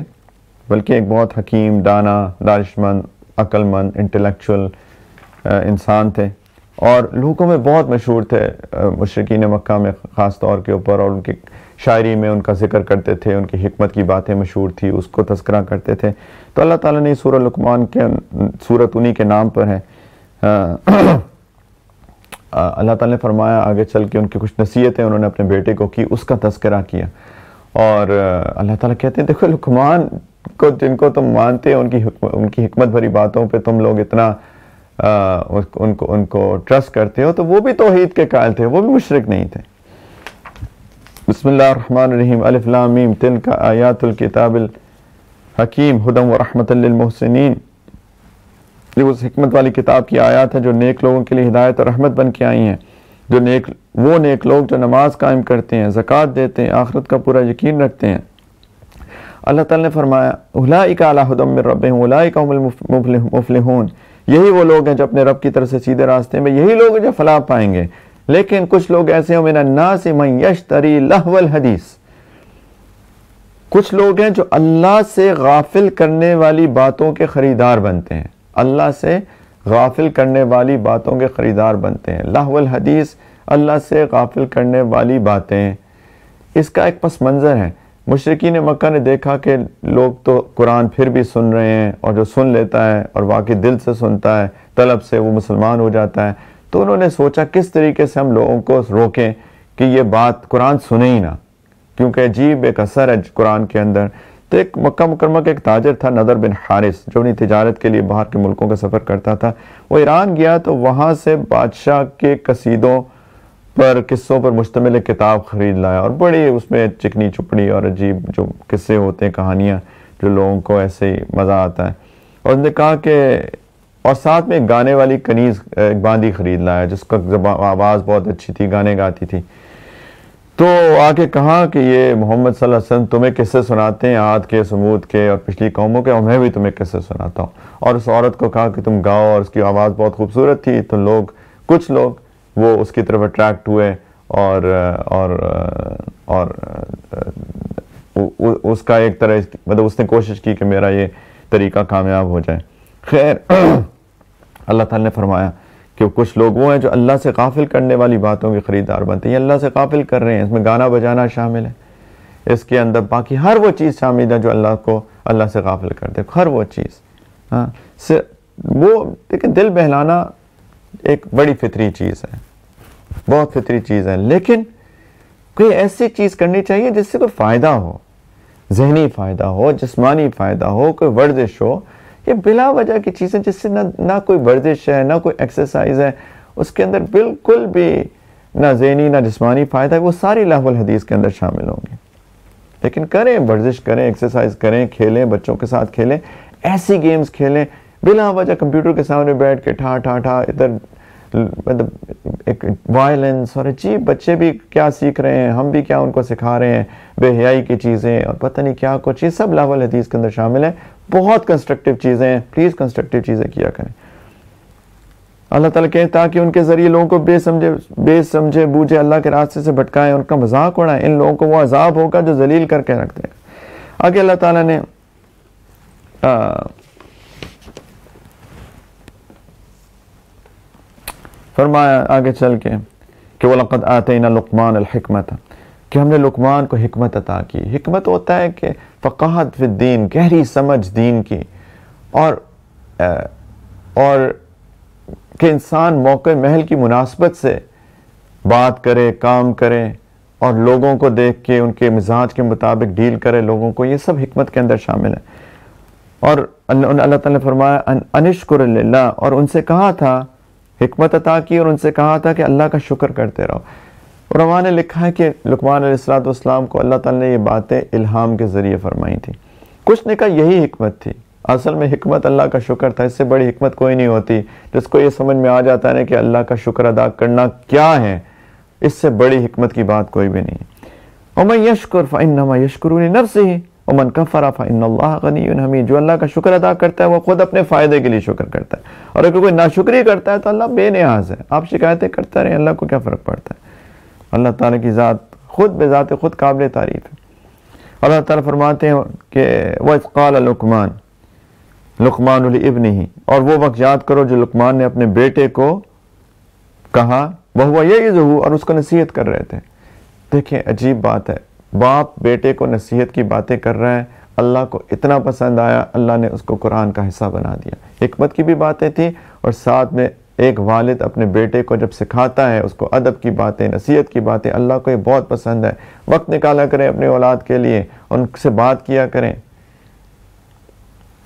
بلکہ ایک بہت حکیم، دانا، دانشمند، عقل مند، انٹلیکچول انسان تھے، اور لوگوں میں بہت مشہور تھے مشرکین مکہ میں خاص طور کے اوپر، اور ان کی شاعری میں ان کا ذکر کرتے تھے، ان کی حکمت کی باتیں مشہور تھی، اس کو تذکرہ کرتے تھے۔ تو اللہ تعالیٰ نے سورہ لقمان کے سورت انہی کے نام پر ہے۔ اللہ تعالیٰ نے فرمایا آگے چل کے ان کی کچھ نصیحتیں انہوں نے اپنے بیٹے کو کی، اس کا تذکرہ کیا، اور اللہ تعالیٰ کہتے ہیں دیکھو لقمان کو جن کو تم مانتے ہو، ان کی حکمت بھری باتوں پہ تم لوگ اتنا ان کو ٹرسٹ کرتے ہو، تو وہ بھی توحید کے قائل تھے، وہ بھی مشرک نہیں تھے۔ بسم اللہ الرحمن الرحیم، الف لام میم تلک آیات الکتاب الحکیم ہدی ورحمۃ للمحسنین، یہ اس حکمت والی کتاب کی آیات ہے جو نیک لوگوں کے لیے ہدایت اور رحمت بن کے آئی ہیں، جو نیک لوگ جو نماز قائم کرتے ہیں، زکوٰۃ دیتے ہیں، آخرت کا پورا یقین رکھتے ہیں۔ اللہ تعالیٰ نے فرمایا اولئک علی ھدی من ربہم اولئک هم المفلحون، یہی وہ لوگ ہیں جو اپنے رب کی طرف سے سیدھے راستے میں، یہی لوگ جو فلاح پائیں گے۔ لیکن کچھ لوگ ایسے ہیں من الناس من یشتری لہو الحدیث، کچھ لوگ ہیں جو اللہ سے غافل کرنے والی باتوں کے خریدار بنتے ہیں، اللہ سے غافل کرنے والی باتوں کے خریدار بنتے ہیں۔ لہو الحدیث، اللہ سے غافل کرنے والی باتیں، اس کا ایک پس منظر ہے۔ مشرکین مکہ نے دیکھا کہ لوگ تو قرآن پھر بھی سن رہے ہیں، اور جو سن لیتا ہے اور واقعی دل سے سنتا ہے، طلب سے وہ مسلمان ہو جاتا ہے، تو انہوں نے سوچا کس طریقے سے ہم لوگوں کو روکیں کہ یہ بات قرآن سنے ہی نہ، کیونکہ عجیب ایک اثر ہے قرآن کے اندر۔ تو ایک مکہ مکرمہ کا ایک تاجر تھا نضر بن حارث، جو اپنی تجارت کے لیے باہر کے ملکوں کا سفر کرتا تھا، وہ ایران گیا تو وہاں سے بادشاہ کے قصیدوں پر، قصوں پر مشتمل ایک کتاب خرید لایا، اور بڑی اس میں چکنی چپڑی اور عجیب جو قصے ہوتے ہیں، کہانیاں جو لوگوں کو ایسے ہی مزہ آتا ہے، اور اس نے کہا کہ، اور ساتھ میں ایک گانے والی کنیز ایک باندی خرید لایا جس کا آواز بہت اچھی تھی، گانے گاتی تھی۔ تو آگے کہا کہ یہ محمد صلی اللہ علیہ وسلم تمہیں قصے سناتے ہیں عاد کے، سمود کے اور پچھلی قوموں کے، اور میں بھی تمہیں قصے سناتا ہوں۔ اور اس عورت کو کہا کہ تم گاؤ، اور اس کی آواز بہت خوبصورت تھی، تو کچھ لوگ وہ اس کی طرف اٹریکٹ ہوئے، اور اس کا ایک طرح مطلب اس نے کوشش کی کہ میرا یہ طریقہ کامیاب ہو جائے۔ خیر اللہ تعالیٰ نے فرمایا کہ کچھ لوگ وہ ہیں جو اللہ سے غافل کرنے والی باتوں کے خریدار بنتے ہیں، یہ اللہ سے غافل کر رہے ہیں، اس میں گانا بجانا شامل ہے، اس کے اندر باقی ہر وہ چیز شامل ہے جو اللہ سے غافل کرتے، ہر وہ چیز۔ ہاں وہ لیکن دل بہلانا ایک بڑی فطری چیز ہے، بہت فطری چیز ہے، لیکن کوئی ایسی چیز کرنی چاہیے جس سے کوئی فائدہ ہو، ذہنی فائدہ ہو، جسمانی فائدہ ہو، کوئی ورزش ہو۔ یہ بلا وجہ کی چیزیں جس سے نہ کوئی ورزش ہے، نہ کوئی ایکسرسائز ہے، اس کے اندر بالکل بھی نہ ذہنی نہ جسمانی فائدہ ہے، وہ ساری لہو الحدیث کے اندر شامل ہوں گے۔ لیکن کریں، ورزش کریں، ایکسرسائز کریں، کھیلیں، بچوں کے ساتھ کھیلیں، ایسی گیمز کھیلیں، بلا وجہ کمپیوٹر کے سامنے بیٹھ کے ٹھا ٹھا ٹھا ادھر، مطلب ایک وائلنس، اور عجیب بچے بھی کیا سیکھ رہے ہیں، ہم بھی کیا ان کو سکھا رہے ہیں، بے حیائی کی چیزیں اور پتہ نہیں کیا کچھ، یہ سب لہو الحدیث کے اندر شامل ہے۔ بہت کنسٹرکٹیو چیزیں ہیں، پلیز کنسٹرکٹیو چیزیں کیا کریں۔ اللہ تعالیٰ کہتے ہیں تاکہ ان کے ذریعے لوگوں کو بے سمجھے بوجھے اللہ کے راستے سے بھٹکائیں، ان کا مذاق اڑائیں، ان لوگوں کو وہ عذاب ہوگا جو ذلیل کر کے رکھ دے گا۔ آگے اللہ تعالیٰ نے فرمایا آگے چل کے کہ وَلَقَدْ آتَيْنَا لُقْمَانَ الْحِكْمَةَ، کہ ہم نے لقمان کو حکمت عطا کی۔ حکمت ہوتا ہے کہ فقاہت فی الدین، گہری سمجھ دین کی، اور کہ انسان موقع محل کی مناسبت سے بات کرے، کام کرے، اور لوگوں کو دیکھ کے ان کے مزاج کے مطابق ڈیل کرے لوگوں کو، یہ سب حکمت کے اندر شامل ہے۔ اور اللہ تعالیٰ نے فرمایا انشکر للہ، اور ان سے کہا تھا، حکمت عطا کی اور ان سے کہا تھا کہ اللہ کا شکر کرتے رہو۔ علماء نے لکھا ہے کہ لقمان علیہ السلام کو اللہ تعالیٰ نے یہ باتیں الہام کے ذریعے فرمائی تھی۔ کچھ نے کہا یہی حکمت تھی، اصل میں حکمت اللہ کا شکر تھا، اس سے بڑی حکمت کوئی نہیں ہوتی۔ جس کو یہ سمجھ میں آ جاتا ہے کہ اللہ کا شکر ادا کرنا کیا ہے، اس سے بڑی حکمت کی بات کوئی بھی نہیں۔ وَمَن يَشْكُرْ فَإِنَّمَا يَشْكُرُ لِنَفْسِهِ وَمَن كَفَرَ فَإِنَّ اللَّهَ غَنِيٌّ حَمِيدٌ، جو اللہ کا شکر ادا کرتا ہے وہ خود اپنے فائدے کے لیے شکر کرتا ہے، اور اگر کوئی ناشکری کرتا ہے تو اللہ بے نیاز ہے۔ آپ شکایتیں کرتے رہیں، اللہ کو کیا فرق پڑتا ہے؟ اللہ تعالیٰ کی ذات خود بذات خود قابل تعریف ہے۔ اللہ تعالیٰ فرماتے ہیں کہ وَإِذْ قَالَ لُقْمَانُ لِابْنِهِ، اور وہ وقت یاد کرو جو لقمان نے اپنے بیٹے کو کہا، وَهُوَ يَعِظُهُ، اور اس کو نصیحت کر رہے تھے۔ دیکھیں عجیب بات ہے، باپ بیٹے کو نصیحت کی باتیں کر رہا ہے، اللہ کو اتنا پسند آیا، اللہ نے اس کو قرآن کا حصہ بنا دیا۔ حکمت کی بھی باتیں تھیں، اور ساتھ میں ایک والد اپنے بیٹے کو جب سکھاتا ہے، اس کو ادب کی باتیں، نصیحت کی باتیں، اللہ کو یہ بہت پسند ہے۔ وقت نکالا کریں اپنے اولاد کے لیے، ان سے بات کیا کریں۔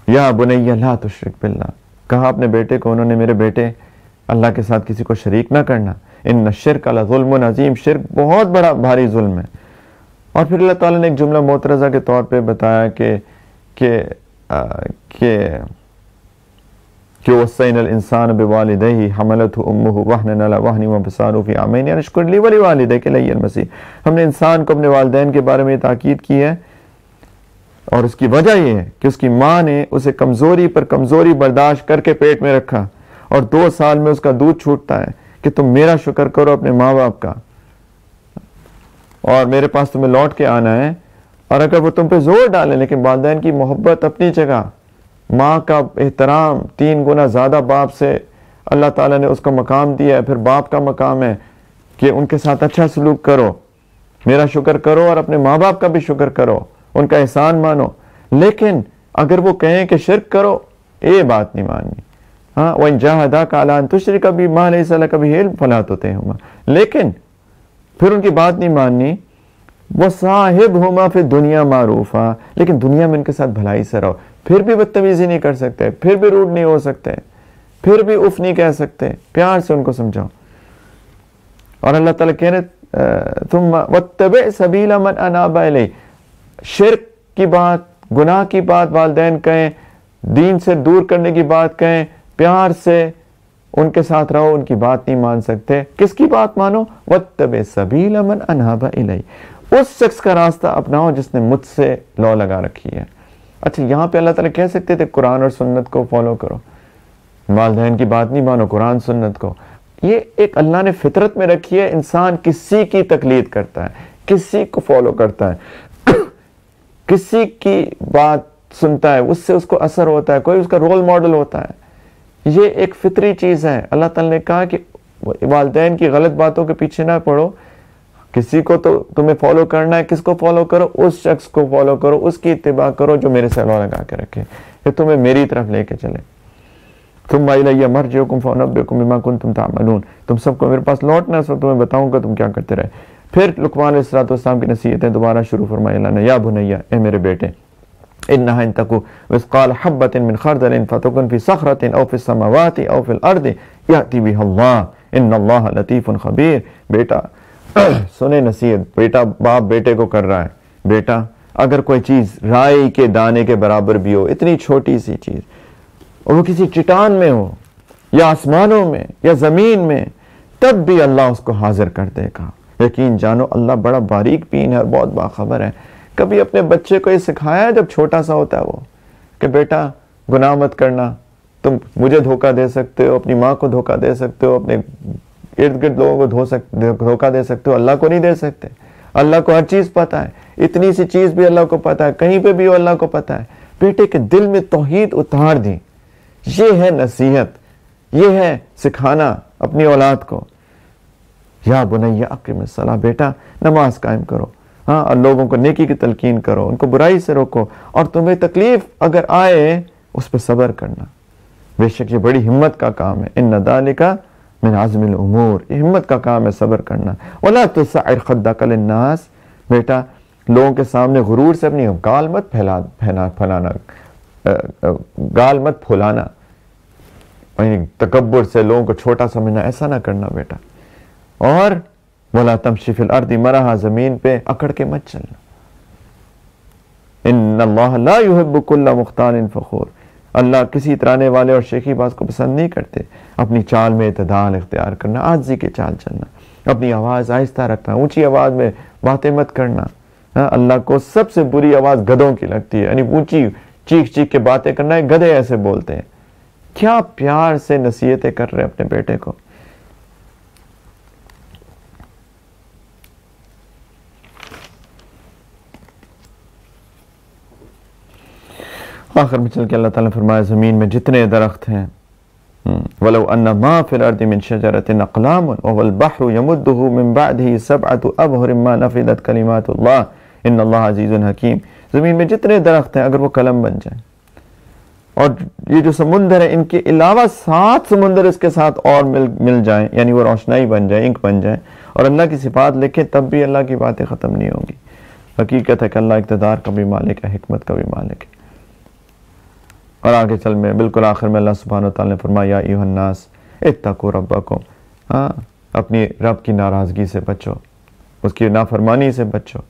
یا بنی لا تشرک باللہ، کہا اپنے بیٹے کو انہوں نے، میرے بیٹے اللہ کے ساتھ کسی کو شریک نہ کرنا، ان الشرک لظلم عظیم، شرک بہت بڑا بھاری ظلم ہے۔ اور پھر اللہ تعالیٰ نے ایک جملہ معترضہ کے طور پہ بتایا کہ وصینا الانسان بوالدیہ حملتہ امہ وہنا علی وہن وفصالہ فی عامین ان اشکر لی ولوالدیک الی المصیر، ہم نے انسان کو اپنے والدین کے بارے میں تاکید کی ہے، اور اس کی وجہ یہ ہے کہ اس کی ماں نے اسے کمزوری پر کمزوری برداشت کر کے پیٹ میں رکھا، اور 2 سال میں اس کا دودھ چھوٹتا ہے کہ تم میرا شکر کرو اپنے ماں باپ کا، اور میرے پاس تمہیں لوٹ کے آنا ہے۔ اور اگر وہ تم پہ زور ڈالیں، لیکن والدین کی محبت اپنی جگہ، ماں کا احترام 3 گنا زیادہ باپ سے اللہ تعالیٰ نے اس کو مقام دیا ہے، پھر باپ کا مقام ہے کہ ان کے ساتھ اچھا سلوک کرو، میرا شکر کرو، اور اپنے ماں باپ کا بھی شکر کرو، ان کا احسان مانو۔ لیکن اگر وہ کہیں کہ شرک کرو، یہ بات نہیں ماننی۔ ہاں وَإِن جَاهَدَاكَ عَلَىٰ أَن تُشْرِكَ بِي مَا لَيْسَ لَكَ بِهِ عِلْمٌ فَلَا تُطِعْهُمَا، لیکن پھر ان کی بات نہیں ماننی۔ وَصَاحِبْهُمَا فِي الدُّنْيَا مَعْرُوفًا، لیکن دنیا میں ان کے ساتھ بھلائی سے رہو، پھر بھی بدتمیزی نہیں کر سکتے، پھر بھی روڈ نہیں ہو سکتے، پھر بھی اف نہیں کہہ سکتے، پیار سے ان کو سمجھاؤ۔ اور اللہ تعالیٰ کہہ رہے ثُمَّ وَاتَّبِعْ سَبِيلَ مَنْ أَنَابَ إِلَيْهِ، شرک کی بات، گناہ کی بات والدین کہیں، دین سے دور کرنے کی بات کہیں، پیار سے ان کے ساتھ رہو، ان کی بات نہیں مان سکتے، کس کی بات مانو؟ وَاتَّبِعْ سَبِيلَ مَنْ أَنَابَ إِلَيْهِ، اس شخص کا راستہ اپناؤ جس نے مجھ سے لو لگا رکھی ہے۔ اچھا یہاں پہ اللہ تعالیٰ کہہ سکتے تھے قرآن اور سنت کو فالو کرو، والدین کی بات نہیں مانو، قرآن سنت کو۔ یہ ایک اللہ نے فطرت میں رکھی ہے، انسان کسی کی تقلید کرتا ہے، کسی کو فالو کرتا ہے، کسی کی بات سنتا ہے، اس سے اس کو اثر ہوتا ہے، کوئی اس کا رول ماڈل ہوتا ہے، یہ ایک فطری چیز ہے۔ اللہ تعالیٰ نے کہا کہ والدین کی غلط باتوں کے پیچھے نہ پڑو، کسی کو تو تمہیں فالو کرنا ہے، کس کو فالو کرو؟ اس شخص کو فالو کرو، اس کی اتباع کرو جو میرے سے لو لگا کے رکھے، کہ تمہیں میری طرف لے کے چلے۔ ثم الی مرجعکم فانبئکم بما کنتم تعملون، تم سب کو میرے پاس لوٹنا ہے، سب تمہیں بتاؤں گا تم کیا کرتے رہے۔ پھر لقمان علیہ السلام کی نصیحتیں دوبارہ شروع فرمائی اللہ نے، یا بنیا، اے میرے بیٹے، انہا ان تکو مثقال حبۃ من خردل فتکن فی صخرۃ او فی السماوات او فی الارض یأتی بها اللہ ان اللہ لطیف خبیر۔ بیٹا سنیں نصیحت، بیٹا باپ بیٹے کو کر رہا ہے، بیٹا اگر کوئی چیز رائی کے دانے کے برابر بھی ہو، اتنی چھوٹی سی چیز، اور وہ کسی چٹان میں ہو یا آسمانوں میں یا زمین میں، تب بھی اللہ اس کو حاضر کر دے گا۔ یقین جانو اللہ بڑا باریک بین ہے اور بہت باخبر ہے۔ کبھی اپنے بچے کو یہ سکھایا ہے جب چھوٹا سا ہوتا ہے وہ، کہ بیٹا گناہ مت کرنا، تم مجھے دھوکہ دے سکتے ہو، اپنی ماں کو دھوکہ دے سکتے ہو، اپنے ارد گرد لوگوں کو دھوکہ دے سکتے ہو، اللہ کو نہیں دے سکتے۔ اللہ کو ہر چیز پتہ ہے، اتنی سی چیز بھی اللہ کو پتہ ہے، کہیں پہ بھی اللہ کو پتہ ہے۔ بیٹے کے دل میں توحید اتار دی، یہ ہے نصیحت، یہ ہے سکھانا اپنی اولاد کو۔ یا بنیا اقم الصلاۃ، بیٹا نماز قائم کرو، ہاں، اور لوگوں کو نیکی کی تلقین کرو، ان کو برائی سے روکو، اور تمہیں تکلیف اگر آئے اس پہ صبر کرنا، بے شک یہ بڑی ہمت کا کام ہے۔ ان ذالک من عزم الامور، یہ ہمت کا کام ہے صبر کرنا۔ ولا تسعر خدک للناس، بیٹا لوگوں کے سامنے غرور سے اپنی گال مت پھیلانا، گال مت پھولانا، تکبر سے لوگوں کو چھوٹا سمجھنا، ایسا نہ کرنا بیٹا۔ اور ولا تمشی فی الارض مرحا، زمین پہ اکڑ کے مت چلنا۔ ان اللہ لا یحب کل مختال فخور، اللہ کسی ترانے والے اور شیخی باز کو پسند نہیں کرتے۔ اپنی چال میں اعتدال اختیار کرنا، عاجزی کے چال چلنا، اپنی آواز آہستہ رکھنا، اونچی آواز میں باتیں مت کرنا۔ اللہ کو سب سے بری آواز گدھوں کی لگتی ہے، یعنی اونچی چیخ چیخ کے باتیں کرنا ہے، گدھے ایسے بولتے ہیں۔ کیا پیار سے نصیحتیں کر رہے اپنے بیٹے کو۔ آخر میں چل کے اللہ تعالیٰ نے فرمایا زمین میں جتنے درخت ہیں وَلَوْ أَنَّ مَا فِي الْأَرْضِ مِنْ شَجَرَةٍ أَقْلَامٌ وَالْبَحْرُ يَمُدُّهُ مِنْ بَعْدِهِ سَبْعَةُ أَبْحُرٍ مَا نَفِدَتْ كَلِمَاتُ اللَّهِ إِنَّ اللَّهَ عَزِيزٌ حَكِيمٌ. زمین میں جتنے درخت ہیں اگر وہ قلم بن جائیں اور یہ جو سمندر ہے ان کے علاوہ 7 سمندر اس کے ساتھ اور مل جائیں یعنی وہ روشنائی بن جائے انک بن جائیں اور اللہ کی صفات لکھیں تب بھی اللہ کی باتیں ختم نہیں ہوں گی. حقیقت ہے کہ اللہ اقتدار کا بھی مالک ہے حکمت کا بھی مالک ہے. اور آگے چل میں بالکل آخر میں اللہ سبحانہ وتعالی نے فرمایا یا ایھا الناس اتقوا ربکم، اپنی رب کی ناراضگی سے بچو، اس کی نافرمانی سے بچو.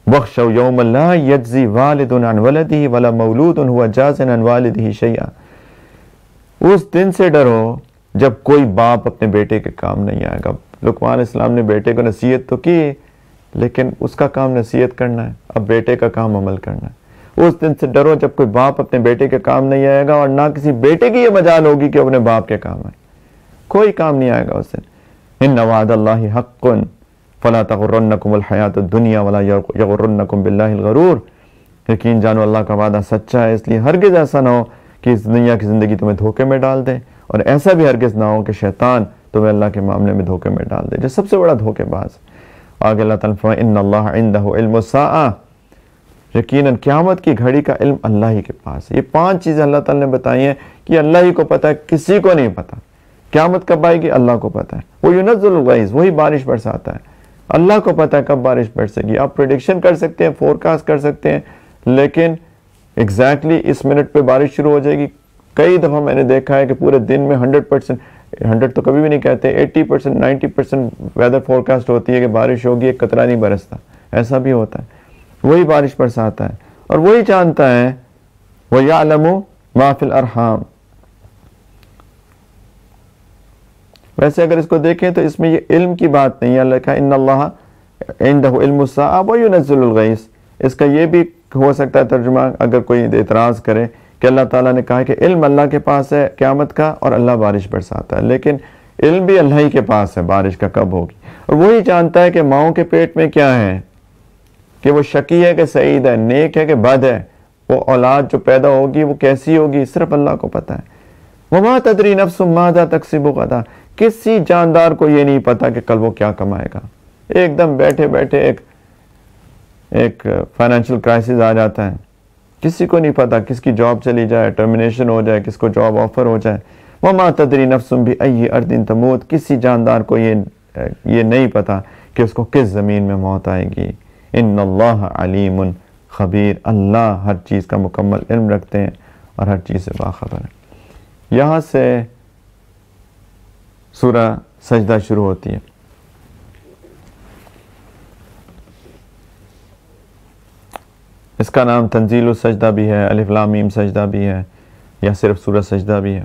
وَاخْشَوْا يَوْمًا لَا يَجْزِي وَالِدٌ عَنْ وَلَدِهِ وَلَا مَوْلُودٌ هُوَ جَازٍ عَنْ وَالِدِهِ شَيْئًا. اس دن سے ڈرو جب کوئی باپ اپنے بیٹے کے کام نہیں آئے گا. لقمان علیہ السلام نے بیٹے کو نصیحت تو کی لیکن اس کا کام نصیحت کرنا ہے، اب بیٹے کا کام عمل کرنا ہے. اس دن سے ڈرو جب کوئی باپ اپنے بیٹے کے کام نہیں آئے گا اور نہ کسی بیٹے کی یہ مجال ہوگی کہ اپنے باپ کے کام آئے. کوئی کام نہیں آئے گا اس دن. ان وعد اللہ حق فلا تغرنکم الحیات الدنیا ولا یغرنکم باللہ الغرور. یقین جانو اللہ کا وعدہ سچا ہے، اس لیے ہرگز ایسا نہ ہو کہ اس دنیا کی زندگی تمہیں دھوکے میں ڈال دے اور ایسا بھی ہرگز نہ ہو کہ شیطان تمہیں اللہ کے معاملے میں دھوکے میں ڈال دے جو سب سے بڑا دھوکے باز. آگے اللہ تعالیٰ فرمائے ان اللہ عندہ علم الساعہ، یقیناً قیامت کی گھڑی کا علم اللہ ہی کے پاس ہے. یہ 5 چیزیں اللہ تعالیٰ نے بتائی ہیں کہ اللہ ہی کو پتہ ہے، کسی کو نہیں پتہ. قیامت کب آئے گی اللہ کو پتہ ہے. وہ ينزل الغیث، وہی بارش برساتا ہے. اللہ کو پتہ ہے کب بارش برسے گی. آپ پریڈکشن کر سکتے ہیں، فورکاسٹ کر سکتے ہیں، لیکن ایگزیکٹلی اس منٹ پہ بارش شروع ہو جائے گی. کئی دفعہ میں نے دیکھا ہے کہ پورے دن میں 100%، 100 تو کبھی بھی نہیں کہتے، 80%، 90% ویدر فورکاسٹ ہوتی ہے کہ بارش ہوگی، ایک قطرہ نہیں برستا. ایسا بھی ہوتا ہے. وہی بارش برساتا ہے اور وہی جانتا ہے وَيَعْلَمُ مَا فِي الْأَرْحَامِ. ویسے اگر اس کو دیکھیں تو اس میں یہ علم کی بات نہیں ہے. اللہ کہا ان اللہ عندہ علم الساعہ وَيُنَزِّلُ الْغَيْثَ. اس کا یہ بھی ہو سکتا ہے ترجمہ اگر کوئی اعتراض کرے کہ اللہ تعالیٰ نے کہا کہ علم اللہ کے پاس ہے قیامت کا اور اللہ بارش برساتا ہے، لیکن علم بھی اللہ ہی کے پاس ہے بارش کا کب ہوگی. اور وہی جانتا ہے کہ ماؤں کے پیٹ میں کیا ہے، کہ وہ شقی ہے کہ سعید ہے، نیک ہے کہ بد ہے، وہ اولاد جو پیدا ہوگی وہ کیسی ہوگی، صرف اللہ کو پتہ ہے. وَمَا تَدْرِي نَفْسٌ مَاذَا تَكْسِبُ غَدًا. کسی جاندار کو یہ نہیں پتا کہ کل وہ کیا کمائے گا. ایک دم بیٹھے بیٹھے ایک فائنینشیل کرائسس آ جاتا ہے، کسی کو نہیں پتا کس کی جاب چلی جائے، ٹرمینیشن ہو جائے، کس کو جاب آفر ہو جائے. وَمَا تَدْرِي نَفْسٌ بِأَيِّ أَرْضٍ تَمُوتُ. کسی جاندار کو یہ نہیں پتا کہ اس کو کس زمین میں موت آئے گی. ان اللہ علیم خبیر. اللہ ہر چیز کا مکمل علم رکھتے ہیں اور ہر چیز سے باخبر ہے. یہاں سے سورہ سجدہ شروع ہوتی ہے. اس کا نام تنزیل السجدہ بھی ہے، الف لام میم سجدہ بھی ہے، یا صرف سورہ سجدہ بھی ہے.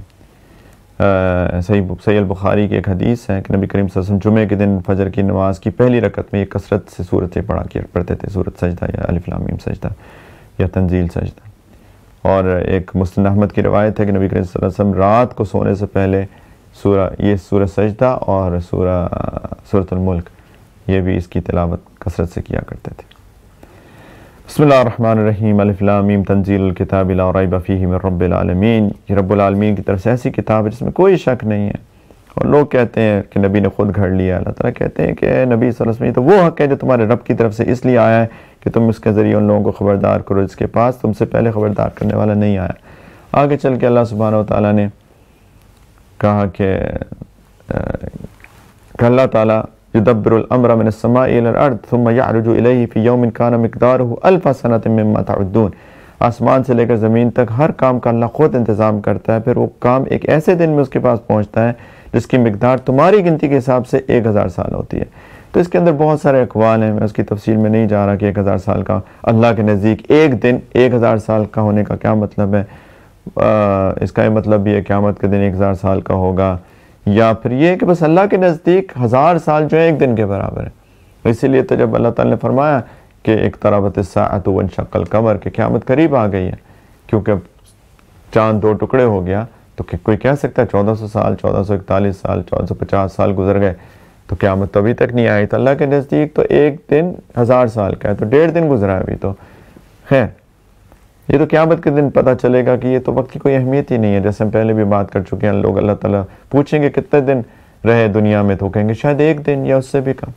صحیح البخاری کی ایک حدیث ہے کہ نبی کریم صلی اللہ علیہ وسلم جمعے کے دن فجر کی نماز کی پہلی رکعت میں یہ کثرت سے سورتیں پڑھتے تھے، سورۃ سجدہ یا الف لام میم سجدہ یا تنزیل سجدہ. اور ایک مسند احمد کی روایت ہے کہ نبی کریم صلی اللہ علیہ وسلم رات کو سونے سے پہلے سورہ سجدہ اور سورۃ الملک یہ بھی اس کی تلاوت کثرت سے کیا کرتے تھے. بسم اللہ الرحمن الرحیم. الف لام میم تنزیل الکتاب لا ریب فیہ من رب العالمین. یہ رب العالمین کی طرف سے ایسی کتاب ہے جس میں کوئی شک نہیں ہے. اور لوگ کہتے ہیں کہ نبی نے خود گھڑ لیا. اللہ تعالیٰ کہتے ہیں کہ اے نبی صلی اللہ علیہ وسلم تو وہ حق ہے جو تمہارے رب کی طرف سے اس لیے آیا ہے کہ تم اس کے ذریعے ان لوگوں کو خبردار کرو جس کے پاس تم سے پہلے خبردار کرنے والا نہیں آیا. آگے چل کے اللہ سبحانہ وتعالیٰ نے کہا کہ اللہ تعالیٰ يدبر الامر من السماء الى الارض ثم يعرج الیہ فی یوم کان مقدارہ الف سنۃ مما تعدون. آسمان سے لے کر زمین تک ہر کام کا اللہ خود انتظام کرتا ہے، پھر وہ کام ایک ایسے دن میں اس کے پاس پہنچتا ہے جس کی مقدار تمہاری گنتی کے حساب سے 1000 سال ہوتی ہے. تو اس کے اندر بہت سارے اقوال ہیں، میں اس کی تفصیل میں نہیں جا رہا کہ 1000 سال کا اللہ کے نزدیک ایک دن 1000 سال کا ہونے کا کیا مطلب ہے. اس کا یہ مطلب بھی ہے قیامت کے دن 1000 سال کا ہوگا، یا پھر یہ کہ بس اللہ کے نزدیک 1000 سال جو ہے ایک دن کے برابر ہے. اسی لیے تو جب اللہ تعالیٰ نے فرمایا کہ اقتربت الساعۃ وانشق القمر کہ قیامت قریب آ گئی ہے، کیونکہ چاند 2 ٹکڑے ہو گیا، تو کوئی کہہ سکتا ہے 1400 سال، 1441 سال، 1450 سال گزر گئے. تو قیامت تو ابھی تک نہیں آئی، تو اللہ کے نزدیک تو ایک دن 1000 سال کا ہے، تو 1.5 دن گزرا ہے ابھی تو. خیر یہ تو قیامت کے دن پتہ چلے گا کہ یہ تو وقت کی کوئی اہمیت ہی نہیں ہے. جیسے ہم پہلے بھی بات کر چکے ہیں، لوگ اللہ تعالیٰ پوچھیں گے کتنے دن رہے دنیا میں، تو کہیں گے شاید 1 دن یا اس سے بھی کم.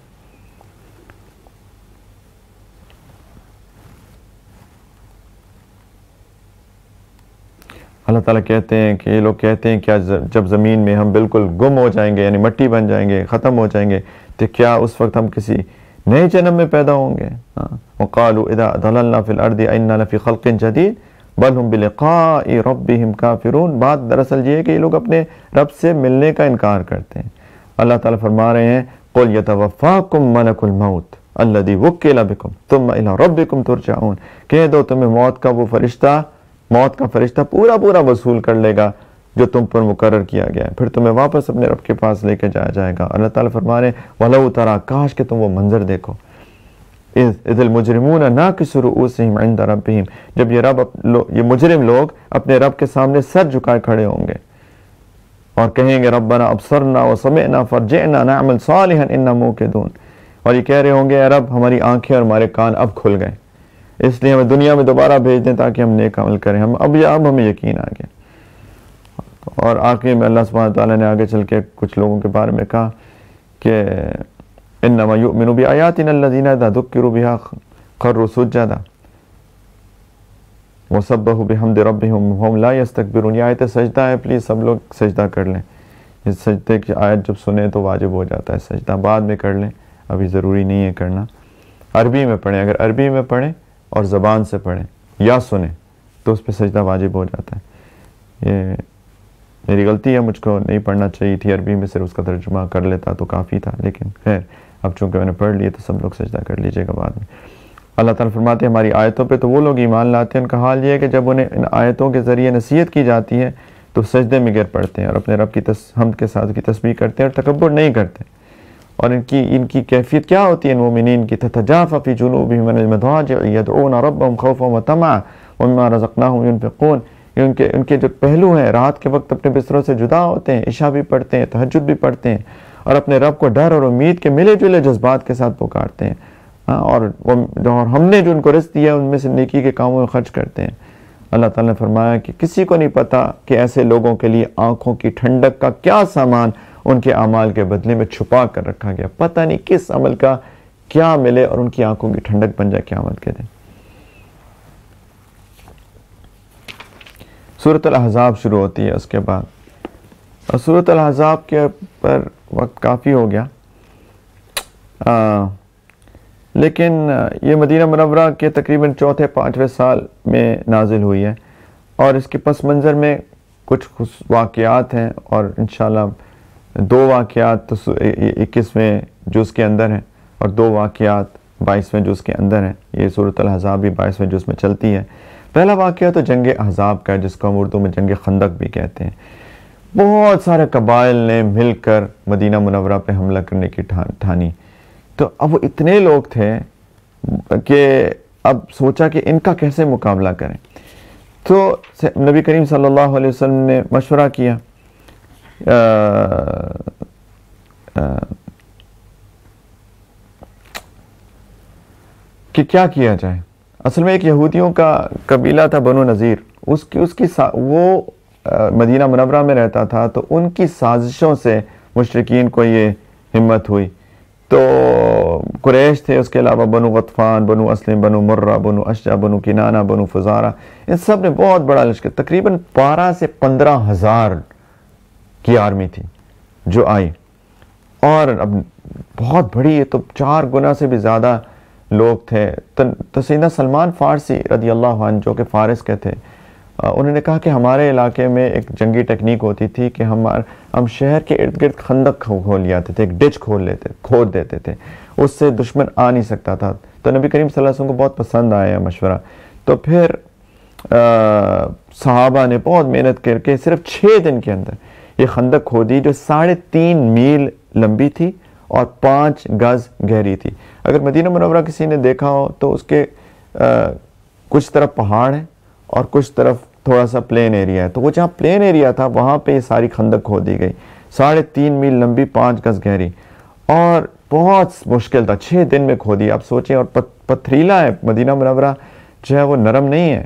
اللہ تعالیٰ کہتے ہیں کہ یہ لوگ کہتے ہیں کیا جب زمین میں ہم بالکل گم ہو جائیں گے، یعنی مٹی بن جائیں گے، ختم ہو جائیں گے، تو کیا اس وقت ہم کسی نئے جنم میں پیدا ہوں گے؟ وَقَالُوا إِذَا ضَلَلْنَا فِي الْأَرْضِ أَإِنَّا لَفِي خَلْقٍ جَدِيدٍ بَلْ هُمْ بِلِقَاءِ رَبِّهِمْ كَافِرُونَ. بات دراصل یہ ہے کہ یہ لوگ اپنے رب سے ملنے کا انکار کرتے ہیں. اللہ تعالیٰ فرما رہے ہیں قُلْ يَتَوَفَّاكُمْ مَلَكُ الْمَوْتِ الَّذِي وُكِّلَ بِكُمْ ثُمَّ إِلَىٰ رَبِّكُمْ تُرْجَعُونَ. کہہ دو تمہیں موت کا فرشتہ پورا وصول کر لے گا جو تم پر مقرر کیا گیا ہے، پھر تمہیں واپس اپنے رب کے پاس لے کے جایا جائے گا. اللہ تعالیٰ فرما رہے ہیں وَلَوْ تَرَىٰ، کاش کہ تم وہ منظر دیکھو، اِذِ الْمُجْرِمُونَ نَاكِسُو رُؤُوسِهِمْ عِنْدَ رَبِّهِمْ، جب یہ مجرم لوگ اپنے رب کے سامنے سر جھکائے کھڑے ہوں گے اور کہیں گے ربنا ابصرنا وسمعنا فرجعنا نعمل صالحا انا موقنون. اور یہ کہہ رہے ہوں گے اے رب ہماری آنکھیں اور ہمارے کان اب کھل گئے، اس لیے ہمیں دنیا میں دوبارہ بھیج دیں تاکہ ہم نیک عمل کریں، اب ہمیں یقین آ گیا. اور آخر میں اللہ سبحانہ تعالیٰ نے آگے چل کے کچھ لوگوں کے بارے میں کہا کہ انما یؤمن بآیاتنا الذین اذا ذکروا بها خروا سجدا وسبحوا بحمد ربهم وهم لا يستكبرون. یہ آیت سجدہ ہے، پلیز سب لوگ سجدہ کر لیں. اس سجدے کی آیت جب سنیں تو واجب ہو جاتا ہے سجدہ، بعد میں کر لیں، ابھی ضروری نہیں ہے کرنا. عربی میں پڑھیں، اگر عربی میں پڑھیں اور زبان سے پڑھیں یا سنیں تو اس پہ سجدہ واجب ہو جاتا ہے. یہ میری غلطی ہے، مجھ کو نہیں پڑھنا چاہیے تھی عربی میں، صرف اس کا ترجمہ کر لیتا تو کافی تھا، لیکن خیر اب چونکہ میں نے پڑھ لیے تو سب لوگ سجدہ کر لیجئے گا بعد میں. اللہ تعالیٰ فرماتے ہیں ہماری آیتوں پہ تو وہ لوگ ایمان لاتے ہیں، ان کا حال یہ ہے کہ جب انہیں ان آیتوں کے ذریعے نصیحت کی جاتی ہے تو سجدے میں گر پڑتے ہیں اور اپنے رب کی حمد کے ساتھ کی تسبیح کرتے ہیں اور تکبر نہیں کرتے. اور ان کی کیفیت کیا ہوتی ہے مومنین کی؟ تتجافى في جنوبهم من المضاجع يدعون ربهم خوفا وطمعا ومما رزقناهم ينفقون. ان کے جو پہلو ہیں رات کے وقت اپنے بستروں سے جدا ہوتے ہیں، عشاء بھی پڑھتے ہیں، تہجد بھی پڑھتے ہیں اور اپنے رب کو ڈر اور امید کے ملے جلے جذبات کے ساتھ پکارتے ہیں. اور ہم نے جو ان کو رزق دیا ان میں سے نیکی کے کاموں میں خرچ کرتے ہیں. اللہ تعالیٰ نے فرمایا کہ کسی کو نہیں پتا کہ ایسے لوگوں کے لیے آنکھوں کی ٹھنڈک کا کیا سامان ان کے اعمال کے بدلے میں چھپا کر رکھا گیا. پتہ نہیں کس عمل کا کیا ملے اور ان کی آنکھوں کی ٹھنڈک بن جائے قیامت کے دن. سورۃ الاحزاب شروع ہوتی ہے اس کے بعد، اور سورۃ الاحزاب کے پر وقت کافی ہو گیا، لیکن یہ مدینہ منورہ کے تقریباً 4-5 سال میں نازل ہوئی ہے، اور اس کے پس منظر میں کچھ واقعات ہیں، اور انشاءاللہ 2 واقعات تو 21ویں جز کے اندر ہیں اور 2 واقعات 22ویں جز کے اندر ہیں. یہ سورۃ الاحزاب بھی 22ویں جز میں چلتی ہے. پہلا واقعہ تو جنگ احزاب کا ہے، جس کو ہم اردو میں جنگ خندق بھی کہتے ہیں. بہت سارے قبائل نے مل کر مدینہ منورہ پہ حملہ کرنے کی ٹھانی. تو اب وہ اتنے لوگ تھے کہ اب سوچا کہ ان کا کیسے مقابلہ کریں. تو نبی کریم صلی اللہ علیہ وسلم نے مشورہ کیا کہ کیا کیا جائے. اصل میں ایک یہودیوں کا قبیلہ تھا بنو نذیر، وہ مدینہ منورہ میں رہتا تھا، تو ان کی سازشوں سے مشرکین کو یہ ہمت ہوئی. تو قریش تھے، اس کے علاوہ بنو غطفان، بنو اسلم، بنو مرہ، بنو اشجع، بنو کنانہ، بنو فزارہ، ان سب نے بہت بڑا لشکر، تقریباً 12 سے 15 ہزار کی آرمی تھی جو آئی. اور اب بہت بڑی ہے، تو 4 گنا سے بھی زیادہ لوگ تھے. تو سیدنا سلمان فارسی رضی اللہ عنہ جو کہ فارس کے تھے، انہوں نے کہا کہ ہمارے علاقے میں ایک جنگی ٹیکنیک ہوتی تھی کہ ہم شہر کے ارد گرد خندق کھول لیاتے تھے، ایک ڈچ کھود دیتے تھے، اس سے دشمن آ نہیں سکتا تھا. تو نبی کریم صلی اللہ علیہ وسلم کو بہت پسند آیا یہ مشورہ. تو پھر صحابہ نے بہت محنت کر کے صرف 6 دن کے اندر یہ خندق کھودی جو 3.5 میل لمبی تھی اور 5 گز گہری تھی. اگر مدینہ منورہ کسی نے دیکھا ہو تو اس کے کچھ طرف پہاڑ ہے اور کچھ طرف تھوڑا سا پلین ایریا ہے. تو وہ جہاں پلین ایریا تھا وہاں پہ یہ ساری خندق کھودی گئی، 3.5 میل لمبی، 5 گز گہری. اور بہت مشکل تھا، 6 دن میں کھو دیا. آپ سوچیں، اور پتھریلا ہے مدینہ منورہ جو ہے، وہ نرم نہیں ہے.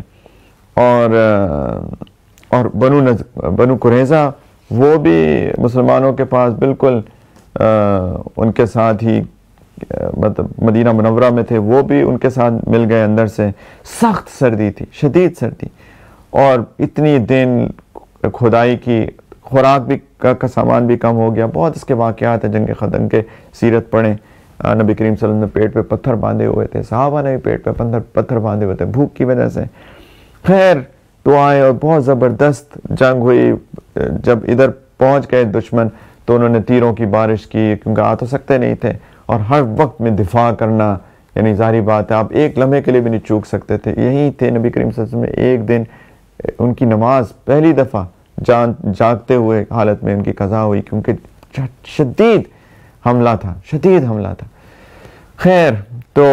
اور بنو قریظہ وہ بھی مسلمانوں کے پاس بالکل ان کے ساتھ ہی مطلب مدینہ منورہ میں تھے، وہ بھی ان کے ساتھ مل گئے اندر سے. سخت سردی تھی، شدید سردی، اور اتنی دن کھدائی کی، خوراک بھی کا سامان بھی کم ہو گیا. بہت اس کے واقعات ہیں جنگ خندق کے، سیرت پڑھیں. نبی کریم صلی اللہ علیہ وسلم نے پیٹ پہ پتھر باندھے ہوئے تھے، صحابہ نے بھی پیٹ پہ پتھر باندھے ہوئے تھے بھوک کی وجہ سے. خیر دعائیں، اور بہت زبردست جنگ ہوئی. جب ادھر پہنچ گئے دشمن تو انہوں نے تیروں کی بارش کی، کیونکہ آ تو سکتے نہیں تھے، اور ہر وقت میں دفاع کرنا، یعنی ظاہری بات ہے آپ ایک لمحے کے لیے بھی نہیں چوک سکتے تھے. یہی تھے نبی کریم صلی اللہ علیہ وسلم. ایک دن ان کی نماز پہلی دفعہ جاگتے ہوئے حالت میں ان کی قضا ہوئی، کیونکہ شدید حملہ تھا. خیر تو،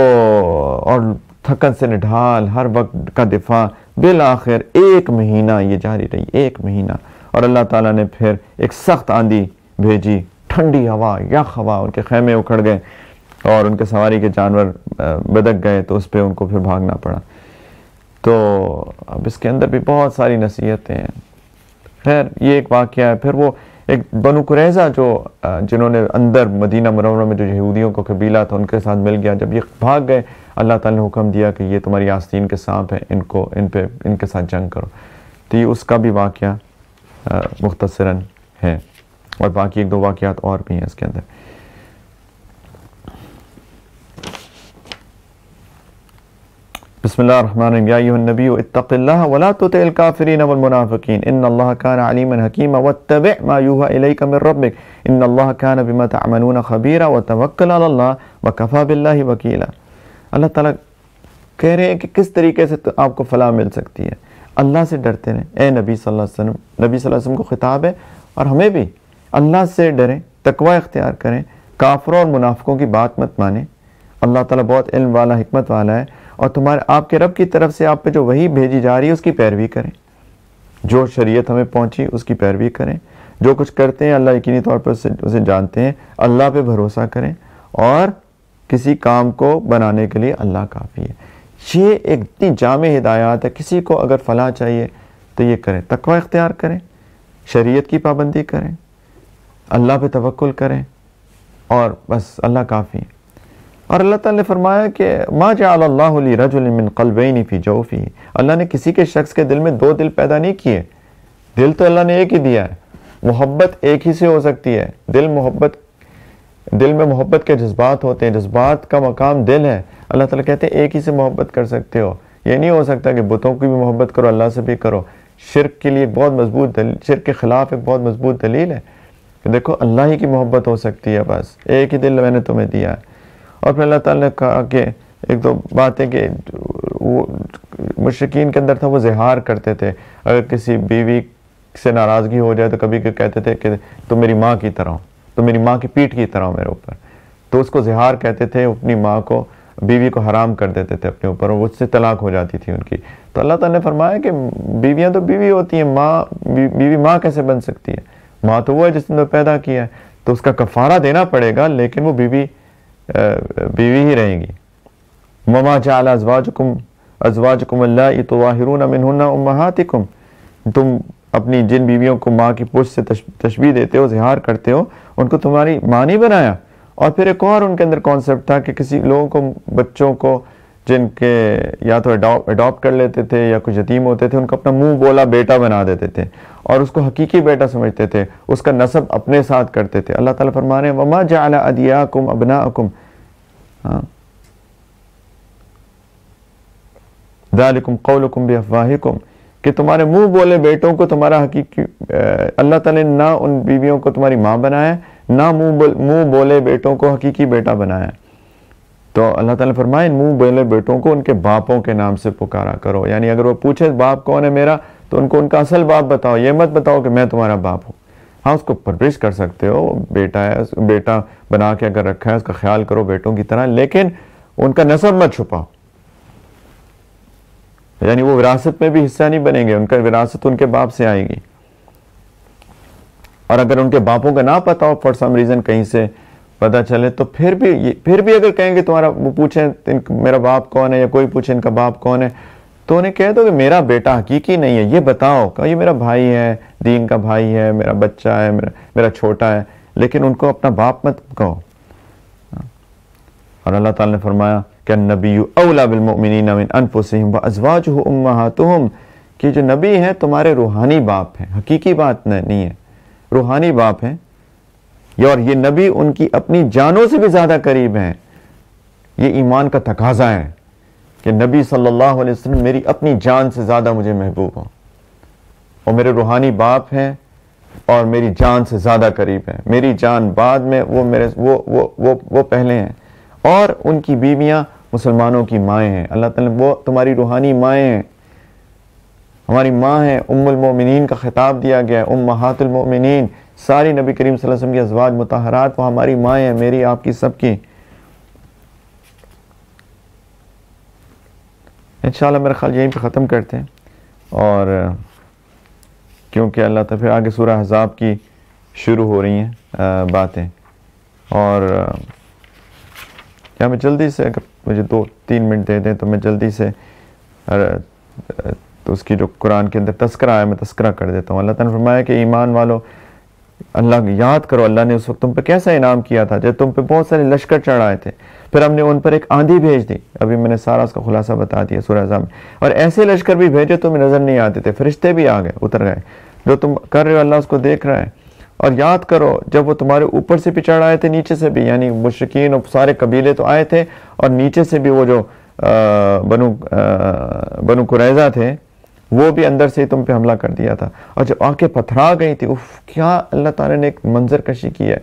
اور تھکن سے نڈھال، ہر وقت کا دفاع. بالآخر 1 مہینہ یہ جاری رہی، 1 مہینہ. اور اللہ تعالیٰ نے پھر ایک سخت آندھی بھیجی، ٹھنڈی ہوا، یخ ہوا. ان کے خیمے اکھڑ گئے اور ان کے سواری کے جانور بدک گئے، تو اس پہ ان کو پھر بھاگنا پڑا. تو اب اس کے اندر بھی بہت ساری نصیحتیں ہیں. خیر یہ ایک واقعہ ہے. پھر وہ ایک بنو قریظہ جنہوں نے اندر مدینہ منورہ میں جو یہودیوں کا قبیلہ تھا ان کے ساتھ مل گیا. جب یہ بھاگ گئے، اللہ تعالیٰ نے حکم دیا کہ یہ تمہاری آستین کے سانپ ہیں، ان کے ساتھ جنگ کرو. تو یہ اس کا بھی واقعہ مختصراً ہے، اور باقی 1-2 واقعات اور بھی ہیں اس کے اندر. بسم اللہ الرحمن الرحیم. یا ایھا النبی اتق اللہ ولا تطع الکافرین والمنافقین ان اللہ کان علیما حکیما واتبع ما یوحی الیک من ربک ان اللہ کان بما تعملون خبیرا وتوکل علی اللہ وکفی باللہ وکیلا. اللہ تعالیٰ کہہ رہے ہیں کہ کس طریقے سے آپ کو فلاح مل سکتی ہے. اللہ سے ڈرتے رہیں اے نبی صلی اللہ علیہ وسلم. نبی صلی اللہ علیہ وسلم کو خطاب ہے، اور ہمیں بھی. اللہ سے ڈریں، تقوی اختیار کریں، کافروں اور منافقوں کی بات مت مانیں. اللہ تعالیٰ بہت علم والا، حکمت والا ہے، اور آپ کے رب کی طرف سے آپ پہ جو وحی بھیجی جا رہی ہے اس کی پیروی کریں. جو شریعت ہمیں پہنچی اس کی پیروی کریں. جو کچھ کرتے ہیں اللہ یقینی طور پر اسے جانتے ہیں. اللہ پہ بھروسہ کریں، اور کسی کام کو بنانے کے لیے اللہ کافی ہے. یہ ایک اتنی جامع ہدایات ہے. کسی کو اگر فلاح چاہیے تو یہ کریں، تقوی اختیار کریں، شریعت کی پابندی کریں، اللہ پہ توکل کریں، اور بس اللہ کافی ہے. اور اللہ تعالیٰ نے فرمایا کہ ما جعل اللہ لرجل من قلبین فی جوفہ. اللہ نے کسی کے شخص کے دل میں 2 دل پیدا نہیں کیے. دل تو اللہ نے ایک ہی دیا ہے. محبت ایک ہی سے ہو سکتی ہے. دل میں محبت کے جذبات ہوتے ہیں، جذبات کا مقام دل ہے. اللہ تعالیٰ کہتے ہیں ایک ہی سے محبت کر سکتے ہو. یہ نہیں ہو سکتا کہ بتوں کی بھی محبت کرو، اللہ سے بھی کرو. شرک کے لیے بہت مضبوط دلیل، شرک کے خلاف ایک بہت مضبوط دلیل ہے کہ دیکھو اللہ ہی کی محبت ہو سکتی ہے. بس ایک ہی دل میں نے تمہیں دیا ہے. اور پھر اللہ تعالیٰ نے کہا کہ 1-2 باتیں کہ وہ مشرکین کے اندر تھا، وہ زہار کرتے تھے. اگر کسی بیوی سے ناراضگی ہو جائے تو کبھی کہتے تھے کہ تم میری ماں کی طرح ہو، تم میری ماں کی پیٹھ کی طرح ہو میرے اوپر. تو اس کو زہار کہتے تھے. اپنی ماں کو، بیوی کو حرام کر دیتے تھے اپنے اوپر، اور اس سے طلاق ہو جاتی تھی ان کی. تو اللہ تعالیٰ نے فرمایا کہ بیویاں تو بیوی ہوتی ہیں، بیوی ماں کیسے بن سکتی ہے؟ ماں تو وہ ہے جس نے پیدا کیا ہے. تو اس کا کفارہ دینا پڑے گا، لیکن وہ بیوی ہی رہیں گی. وما جعل ازواجکم اللائي تظاہرون منہن امہاتکم. تم اپنی جن بیویوں کو ماں کی پشت سے تشبیہ دیتے ہو، اظہار کرتے ہو، ان کو تمہاری ماں نہیں بنایا. اور پھر ایک اور ان کے اندر کانسیپٹ تھا کہ کسی لوگوں کو، بچوں کو جن کے یا تو اڈاپٹ کر لیتے تھے یا کچھ یتیم ہوتے تھے، ان کو اپنا منہ بولا بیٹا بنا دیتے تھے، اور اس کو حقیقی بیٹا سمجھتے تھے، اس کا نسب اپنے ساتھ کرتے تھے. اللہ تعالیٰ فرما رہے ہیں وما جعل ادعیاکم ابناءکم ذالکم قولکم بافواہکم، کہ تمہارے منہ بولے بیٹوں کو تمہارا حقیقی، اللہ تعالیٰ نے نہ ان بیویوں کو تمہاری ماں بنایا، نہ منہ بولے بیٹوں کو حقیقی بیٹا بنایا. تو اللہ تعالیٰ نے فرمایا ان منہ بولے بیٹوں کو ان کے باپوں کے نام سے پکارا کرو. یعنی اگر وہ پوچھے باپ کون ہے میرا، تو ان کو ان کا اصل باپ بتاؤ. یہ مت بتاؤ کہ میں تمہارا باپ ہوں. ہاں اس کو پرورش کر سکتے ہو، بیٹا ہے، بیٹا بنا کے اگر رکھا ہے اس کا خیال کرو بیٹوں کی طرح، لیکن ان کا نسب مت چھپاؤ. یعنی وہ وراثت میں بھی حصہ نہیں بنیں گے، ان کا وراثت ان کے باپ سے آئے گی. اور اگر ان کے باپوں کا نہ پتا ہو فار سم ریزن کہیں سے پتہ چلے تو پھر بھی اگر کہیں گے تمہارا، وہ پوچھیں میرا باپ کون ہے، یا کوئی پوچھے ان کا باپ کون ہے، تو انہیں کہہ دو کہ میرا بیٹا حقیقی نہیں ہے، یہ بتاؤ کہ یہ میرا بھائی ہے، دین کا بھائی ہے، میرا بچہ ہے، میرا چھوٹا ہے، لیکن ان کو اپنا باپ مت کہو۔ اور اللہ تعالیٰ نے فرمایا کہ النبی اولا بالمؤمنین من انفسہم وازواجہ امہاتہم، کہ جو نبی ہیں تمہارے روحانی باپ ہیں، حقیقی بات نہیں ہے، روحانی باپ ہیں، اور یہ نبی ان کی اپنی جانوں سے بھی زیادہ قریب ہیں۔ یہ ایمان کا تقاضا ہے کہ نبی صلی اللہ علیہ وسلم میری اپنی جان سے زیادہ مجھے محبوب ہوں، اور میرے روحانی باپ ہیں اور میری جان سے زیادہ قریب ہیں، میری جان بعد میں، وہ پہلے ہیں، اور ان کی بیویاں مسلمانوں کی مائیں ہیں۔ اللہ تعالیٰ وہ تمہاری روحانی مائیں ہیں، ہماری ماں ہیں، ام المؤمنین کا خطاب دیا گیا ہے، امہات المؤمنین، ساری نبی کریم صلی اللہ علیہ وسلم کی ازواج مطہرات وہ ہماری مائیں ہیں، میری، آپ کی، سب کی۔ انشاءاللہ میرا خیال یہیں پہ ختم کرتے ہیں، اور کیونکہ اللہ تعالیٰ پھر آگے سورہ احزاب کی شروع ہو رہی ہیں باتیں، اور کیا میں جلدی سے، اگر مجھے 2-3 منٹ دے دیں تو میں جلدی سے تو اس کی جو قرآن کے اندر تذکرہ آیا میں تذکرہ کر دیتا ہوں۔ اللہ تعالیٰ نے فرمایا کہ ایمان والو، اللہ یاد کرو اللہ نے اس وقت تم پہ کیسا انعام کیا تھا جب تم پہ بہت سارے لشکر چڑھائے تھے، پھر ہم نے ان پر ایک آندھی بھیج دی، ابھی میں نے سارا اس کا خلاصہ بتا دیا سورہ احزاب میں، اور ایسے لشکر بھی بھیجے تمہیں نظر نہیں آتے تھے، فرشتے بھی آ گئے، اتر گئے، جو تم کر رہے ہو اللہ اس کو دیکھ رہا ہے۔ اور یاد کرو جب وہ تمہارے اوپر سے بھی چڑھ آئے تھے، نیچے سے بھی، یعنی مشرکین اور سارے قبیلے تو آئے تھے، اور نیچے سے بھی وہ جو بنو قریظہ تھے وہ بھی اندر سے ہی تم پہ حملہ کر دیا تھا، اور جب آنکھیں پتھرا گئی تھی، کیا اللہ تعالیٰ نے ایک منظر کشی کی ہے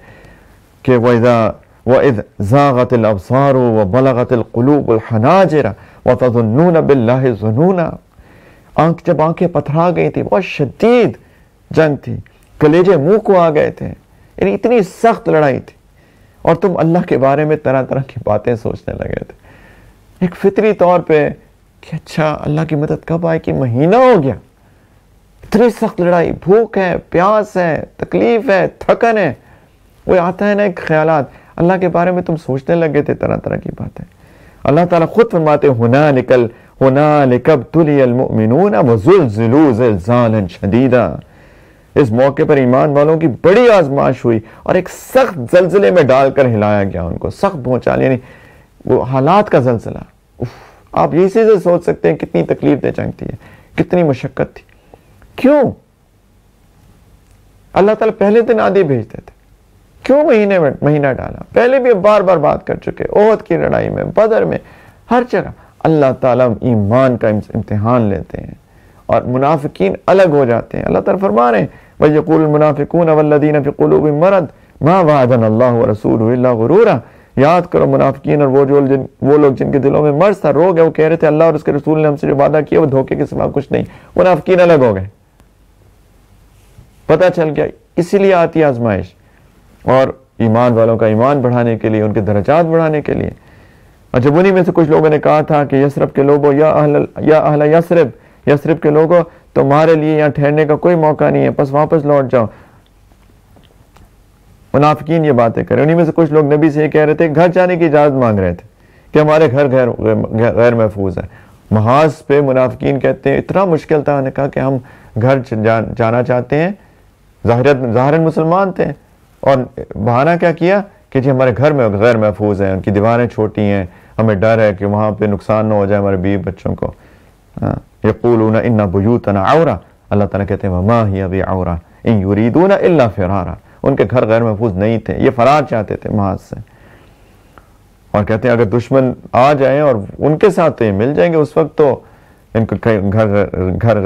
کہ وَإِذْ زَاغَتِ الْأَبْصَارُ وَبَلَغَتِ الْقُلُوبُ الْحَنَاجِرَ وَتَظُنُّونَ بِاللَّهِ الظُّنُونَ، جب آنکھیں پتھرا گئی تھی، بہت شدید جنگ تھی، کلیجے منہ کو آ گئے تھے، یعنی اتنی سخت لڑائی تھی، اور تم اللہ کے بارے میں طرح طرح کی باتیں سوچنے لگے تھے، ایک فطری طور پہ کہ اچھا اللہ کی مدد کب آئے، کہ مہینہ ہو گیا، اتنی سخت لڑائی، بھوک ہے، پیاس ہے، تکلیف ہے، تھکن ہے، وہ آتا ہے نا ایک خیالات، اللہ کے بارے میں تم سوچنے لگے تھے طرح طرح کی باتیں۔ اللہ تعالیٰ خود فرماتے هُنَالِكَ ابْتُلِيَ الْمُؤْمِنُونَ وَزُلْزِلُوا زِلْزَالًا شَدِيدًا، اس موقع پر ایمان والوں کی بڑی آزمائش ہوئی، اور ایک سخت زلزلے میں ڈال کر ہلایا گیا ان کو، سخت بھونچال، یعنی وہ حالات کا زلزلہ۔ آپ اسی سے سوچ سکتے ہیں کتنی تکلیف دہ جنگ تھی، کتنی مشقت تھی۔ کیوں اللہ تعالیٰ پہلے دن آندھی بھیجتے تھے، کیوں مہینہ ڈالا؟ پہلے بھی بار بار بات کر چکے، احد کی لڑائی میں، بدر میں، ہر جگہ اللہ تعالیٰ ایمان کا امتحان لیتے ہیں، اور منافقین الگ ہو جاتے ہیں۔ اللہ تعالیٰ فرما رہے ہیں وَيَقُولُ الْمُنَافِقُونَ وَالَّذِينَ فِي قُلُوبِهِم مَرَضٌ مَا وَعَدَنَا اللَّهُ وَرَسُولُهُ إِلَّا غُرُورًا، یاد کرو منافقین اور وہ لوگ جن کے دلوں میں مرض تھا، روگ ہے، وہ کہہ رہے تھے اللہ اور اس کے رسول نے ہم سے جو وعدہ کیا وہ دھوکے کے سوا کچھ نہیں۔ منافقین الگ ہو گئے، پتہ چل گیا، اسی لیے آتی آزمائش، اور ایمان والوں کا ایمان بڑھانے کے لیے، ان کے درجات بڑھانے کے لیے۔ اور جب انہی میں سے کچھ لوگوں نے کہا تھا کہ یثرب کے لوگوں، یا اہل یثرب کے لوگوں، تمہارے لیے یہاں ٹھہرنے کا کوئی موقع نہیں ہے، بس واپس لوٹ جاؤ۔ منافقین یہ باتیں کریں، انہی میں سے کچھ لوگ نبی سے یہ کہہ رہے تھے، گھر جانے کی اجازت مانگ رہے تھے کہ ہمارے گھر غیر محفوظ ہے۔ محاذ پہ منافقین کہتے ہیں اتنا مشکل تھا، انہوں نے کہا کہ ہم گھر جانا چاہتے ہیں، ظاہراً مسلمان تھے، اور بہانہ کیا کیا کہ جی ہمارے گھر میں غیر محفوظ ہیں، ان کی دیواریں چھوٹی ہیں، ہمیں ڈر ہے کہ وہاں پہ نقصان نہ ہو جائے ہمارے بیوی بچوں کو۔ یقولون ان بیوتنا عورہ، اللہ تعالیٰ کہتے ہیں وما ہی بعورہ ان یریدون الا فرارا، ان کے گھر غیر محفوظ نہیں تھے، یہ فرار چاہتے تھے محاذ سے، اور کہتے ہیں اگر دشمن آ جائیں اور ان کے ساتھ تو یہ مل جائیں گے، اس وقت تو ان کو گھر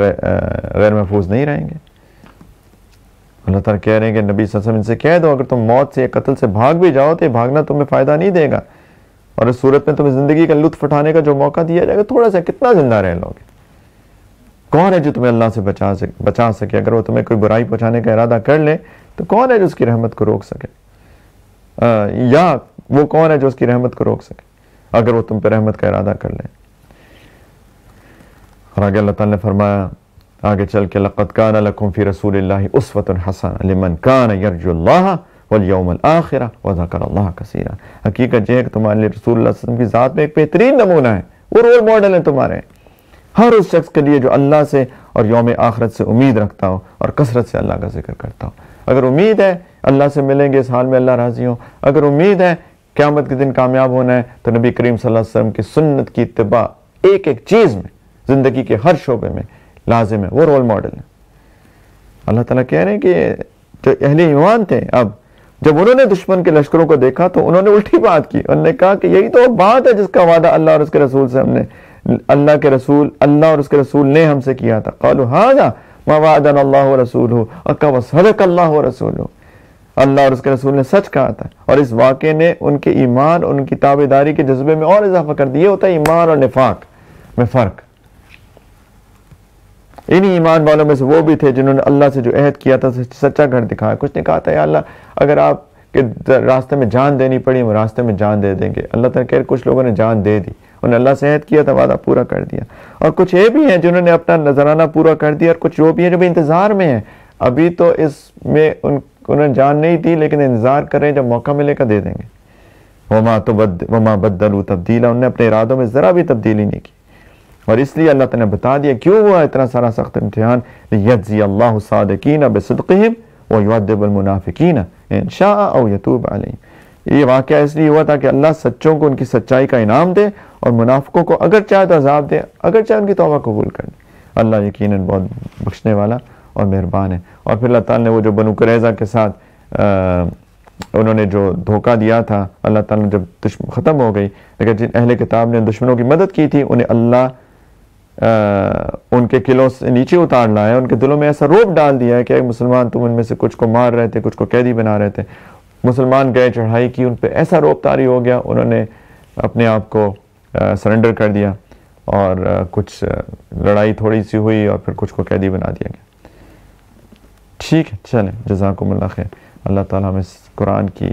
غیر محفوظ نہیں رہیں گے۔ اللہ تعالیٰ کہہ رہے ہیں کہ نبی صلی اللہ علیہ وسلم ان سے کہہ دو اگر تم موت سے یا قتل سے بھاگ بھی جاؤ تو یہ بھاگنا تمہیں فائدہ نہیں دے گا، اور اس صورت میں تمہیں زندگی کا لطف اٹھانے کا جو موقع دیا جائے گا، تھوڑا سا کتنا زندہ رہ لو گے؟ کون ہے جو تمہیں اللہ سے بچا سکے؟ اگر وہ تمہیں کوئی برائی پہنچانے کا ارادہ کر لے تو کون ہے جو اس کی رحمت کو روک سکے؟ یا وہ کون ہے جو اس کی رحمت کو روک سکے اگر وہ تم پہ رحمت کا ارادہ کر لے؟ اور آگے اللہ تعالیٰ نے فرمایا آگے چل کے لَقَدْ كَانَ لَكُمْ فِي رَسُولِ اللَّهِ أُسْوَةٌ حَسَنَةٌ لِمَنْ كَانَ يَرْجُو اللَّهَ والیوم الآخرہ وذکر اللہ کثیرا. حقیقت یہ ہے کہ تمہارے لیے رسول اللہ صلی اللہ علیہ وسلم کی ذات میں ایک بہترین نمونہ ہے، وہ رول ماڈل ہیں تمہارے ہر اس شخص کے لیے جو اللہ سے اور یوم آخرت سے امید رکھتا ہو اور کثرت سے اللہ کا ذکر کرتا ہو. اگر امید ہے اللہ سے ملیں گے، اس حال میں اللہ راضی ہو، اگر امید ہے قیامت کے دن کامیاب ہونا ہے، تو نبی کریم صلی اللہ علیہ وسلم کی سنت کی اتباع ایک ایک چیز میں، زندگی کے ہر شعبے میں لازم ہے. وہ رول ماڈل ہے. اللہ تعالیٰ کہہ رہے ہیں کہ جو اہل ایمان تھے، اب جب انہوں نے دشمن کے لشکروں کو دیکھا تو انہوں نے الٹی بات کی. انہوں نے کہا کہ یہی تو بات ہے جس کا وعدہ اللہ اور اس کے رسول سے ہم نے اللہ اور اس کے رسول نے ہم سے کیا تھا. قالوا هذا ما وعدنا الله ورسوله وصدق الله ورسوله. اللہ اور اس کے رسول نے سچ کہا تھا، اور اس واقعے نے ان کے ایمان اور ان کی تابعداری کے جذبے میں اور اضافہ کر دیا. ہوتا ہے ایمان اور نفاق میں فرق. انہی ایمان والوں میں سے وہ بھی تھے جنہوں نے اللہ سے جو عہد کیا تھا سچا گھر دکھایا. کچھ نے کہا تھا یا اللہ اگر آپ کے راستے میں جان دینی پڑی ہم راستے میں جان دے دیں گے. اللہ تعالیٰ کہہ رہے کچھ لوگوں نے جان دے دی، انہوں نے اللہ سے عہد کیا تھا، وعدہ پورا کر دیا. اور کچھ یہ بھی ہیں جنہوں نے اپنا نذرانہ پورا کر دیا، اور کچھ وہ بھی ہیں جو بھی انتظار میں ہیں. ابھی تو اس میں انہوں نے جان نہیں دی لیکن انتظار کر رہے ہیں، جب موقع ملے گا دے دیں گے. وما بدلوا تبدیلا. انہوں نے اپنے ارادوں میں ذرا بھی تبدیلی نہیں کی. اور اس لیے اللہ تعالیٰ نے بتا دیا کیوں ہوا اتنا سارا سخت امتحان. لیجزی اللہ الصادقین بصدقہم ویعذب المنافقین ان شاء او یتوب علیہم. یہ واقعہ اس لیے ہوا تھا کہ اللہ سچوں کو ان کی سچائی کا انعام دے اور منافقوں کو اگر چاہے تو عذاب دے، اگر چاہے ان کی توبہ قبول کر لے. اللہ یقیناً بہت بخشنے والا اور مہربان ہے. اور پھر اللہ تعالیٰ نے وہ جو بنو قریظہ کے ساتھ انہوں نے جو دھوکہ دیا تھا، اللہ تعالیٰ نے جب ختم ہو گئی، لیکن جن اہل کتاب نے دشمنوں کی مدد کی تھی انہیں اللہ ان کے قلعوں سے نیچے اتار لایا، ان کے دلوں میں ایسا روب ڈال دیا ہے کہ اے مسلمان تم ان میں سے کچھ کو مار رہے تھے، کچھ کو قیدی بنا رہے تھے. مسلمان گئے، چڑھائی کی، ان پہ ایسا روب طاری ہو گیا، انہوں نے اپنے آپ کو سرنڈر کر دیا، اور کچھ لڑائی تھوڑی سی ہوئی اور پھر کچھ کو قیدی بنا دیا گیا. ٹھیک ہے، چلیں، جزاکم اللہ خیر. اللہ تعالیٰ ہمیں قرآن کی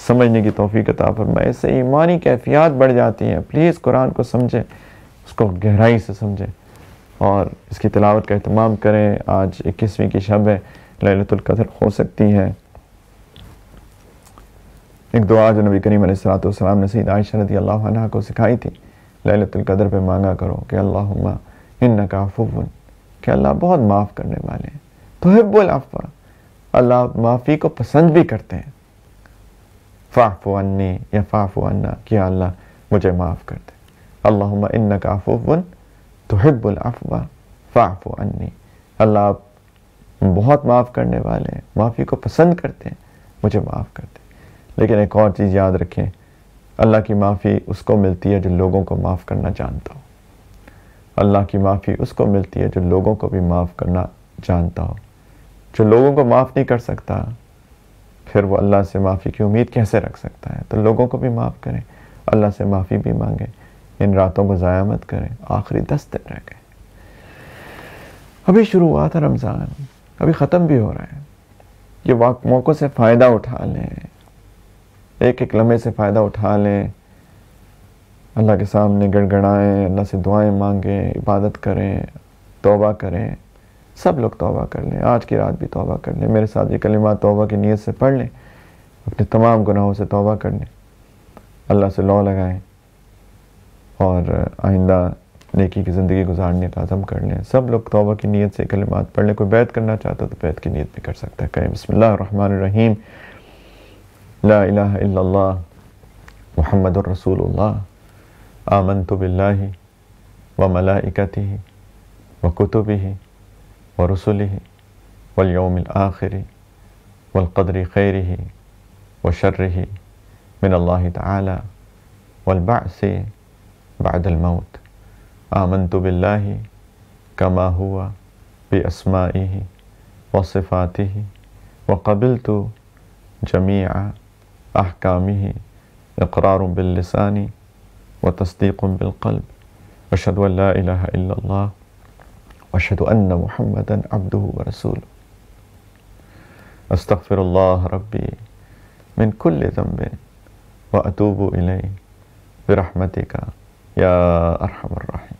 سمجھنے کی توفیق عطا فرمائے. اس سے ایمانی کیفیات بڑھ جاتی ہیں. پلیز قرآن کو سمجھیں، اس کو گہرائی سے سمجھیں اور اس کی تلاوت کا اہتمام کریں. آج 21ویں کی شب ہے، لیلۃ القدر ہو سکتی ہے. ایک دعا جو نبی کریم علیہ السلام نے سید عائشہ رضی اللہ عنہ کو سکھائی تھی، لیلۃ القدر پہ مانگا کرو کہ اللہم انک عفو، کہ اللہ بہت معاف کرنے والے ہیں، تحب العفو، اللہ معافی کو پسند بھی کرتے ہیں. فاعف عنی یا فاعف عنا، کہ اللہ مجھے معاف کر دے. اللہم انک عفو تحب العفو فاعف عنی، اللہ آپ بہت معاف کرنے والے ہیں، معافی کو پسند کرتے ہیں، مجھے معاف کر دے. لیکن ایک اور چیز یاد رکھیں، اللہ کی معافی اس کو ملتی ہے جو لوگوں کو معاف کرنا جانتا ہو. اللہ کی معافی اس کو ملتی ہے جو لوگوں کو بھی معاف کرنا جانتا ہو. جو لوگوں کو معاف نہیں کر سکتا پھر وہ اللہ سے معافی کی امید کیسے رکھ سکتا ہے؟ تو لوگوں کو بھی معاف کریں، اللہ سے معافی بھی مانگیں. ان راتوں کو ضائع مت کریں. آخری 10 دن رہ گئے، ابھی شروع ہوا تھا رمضان، ابھی ختم بھی ہو رہا ہے. یہ موقع سے فائدہ اٹھا لیں، ایک ایک لمحے سے فائدہ اٹھا لیں. اللہ کے سامنے گڑ گڑائیں، اللہ سے دعائیں مانگیں، عبادت کریں، توبہ کریں. سب لوگ توبہ کر لیں، آج کی رات بھی توبہ کر لیں. میرے ساتھ یہ کلمات توبہ کی نیت سے پڑھ لیں، اپنے تمام گناہوں سے توبہ کر لیں، اللہ سے لو لگائیں اور آئندہ نیکی کی زندگی گزارنے کا عزم کر لیں. سب لوگ توبہ کی نیت سے کلمات پڑھ لیں. کوئی بیعت کرنا چاہتا تو بیعت کی نیت بھی کر سکتا ہے. کہیں بسم اللہ الرحمن الرحیم، لا الہ الا اللہ محمد الرسول اللہ، آمنت باللہ وملائکتہ وکتبہ ورسلہ والیوم الآخر والقدر خیرہ وشرہ من اللہ تعالی والبعث بعد الموت. آمنت باللہ کما ہوا باسمائہ وصفاتہ وقبلت جمیع احکامہ اقرار باللسان وتصدیق بالقلب واشہد ان لا الہ الا اللہ واشہد ان محمدا عبدہ ورسولہ. استغفر اللہ ربی من کل ذنب واتوب الیہ برحمتک یا ارحم الراحمین.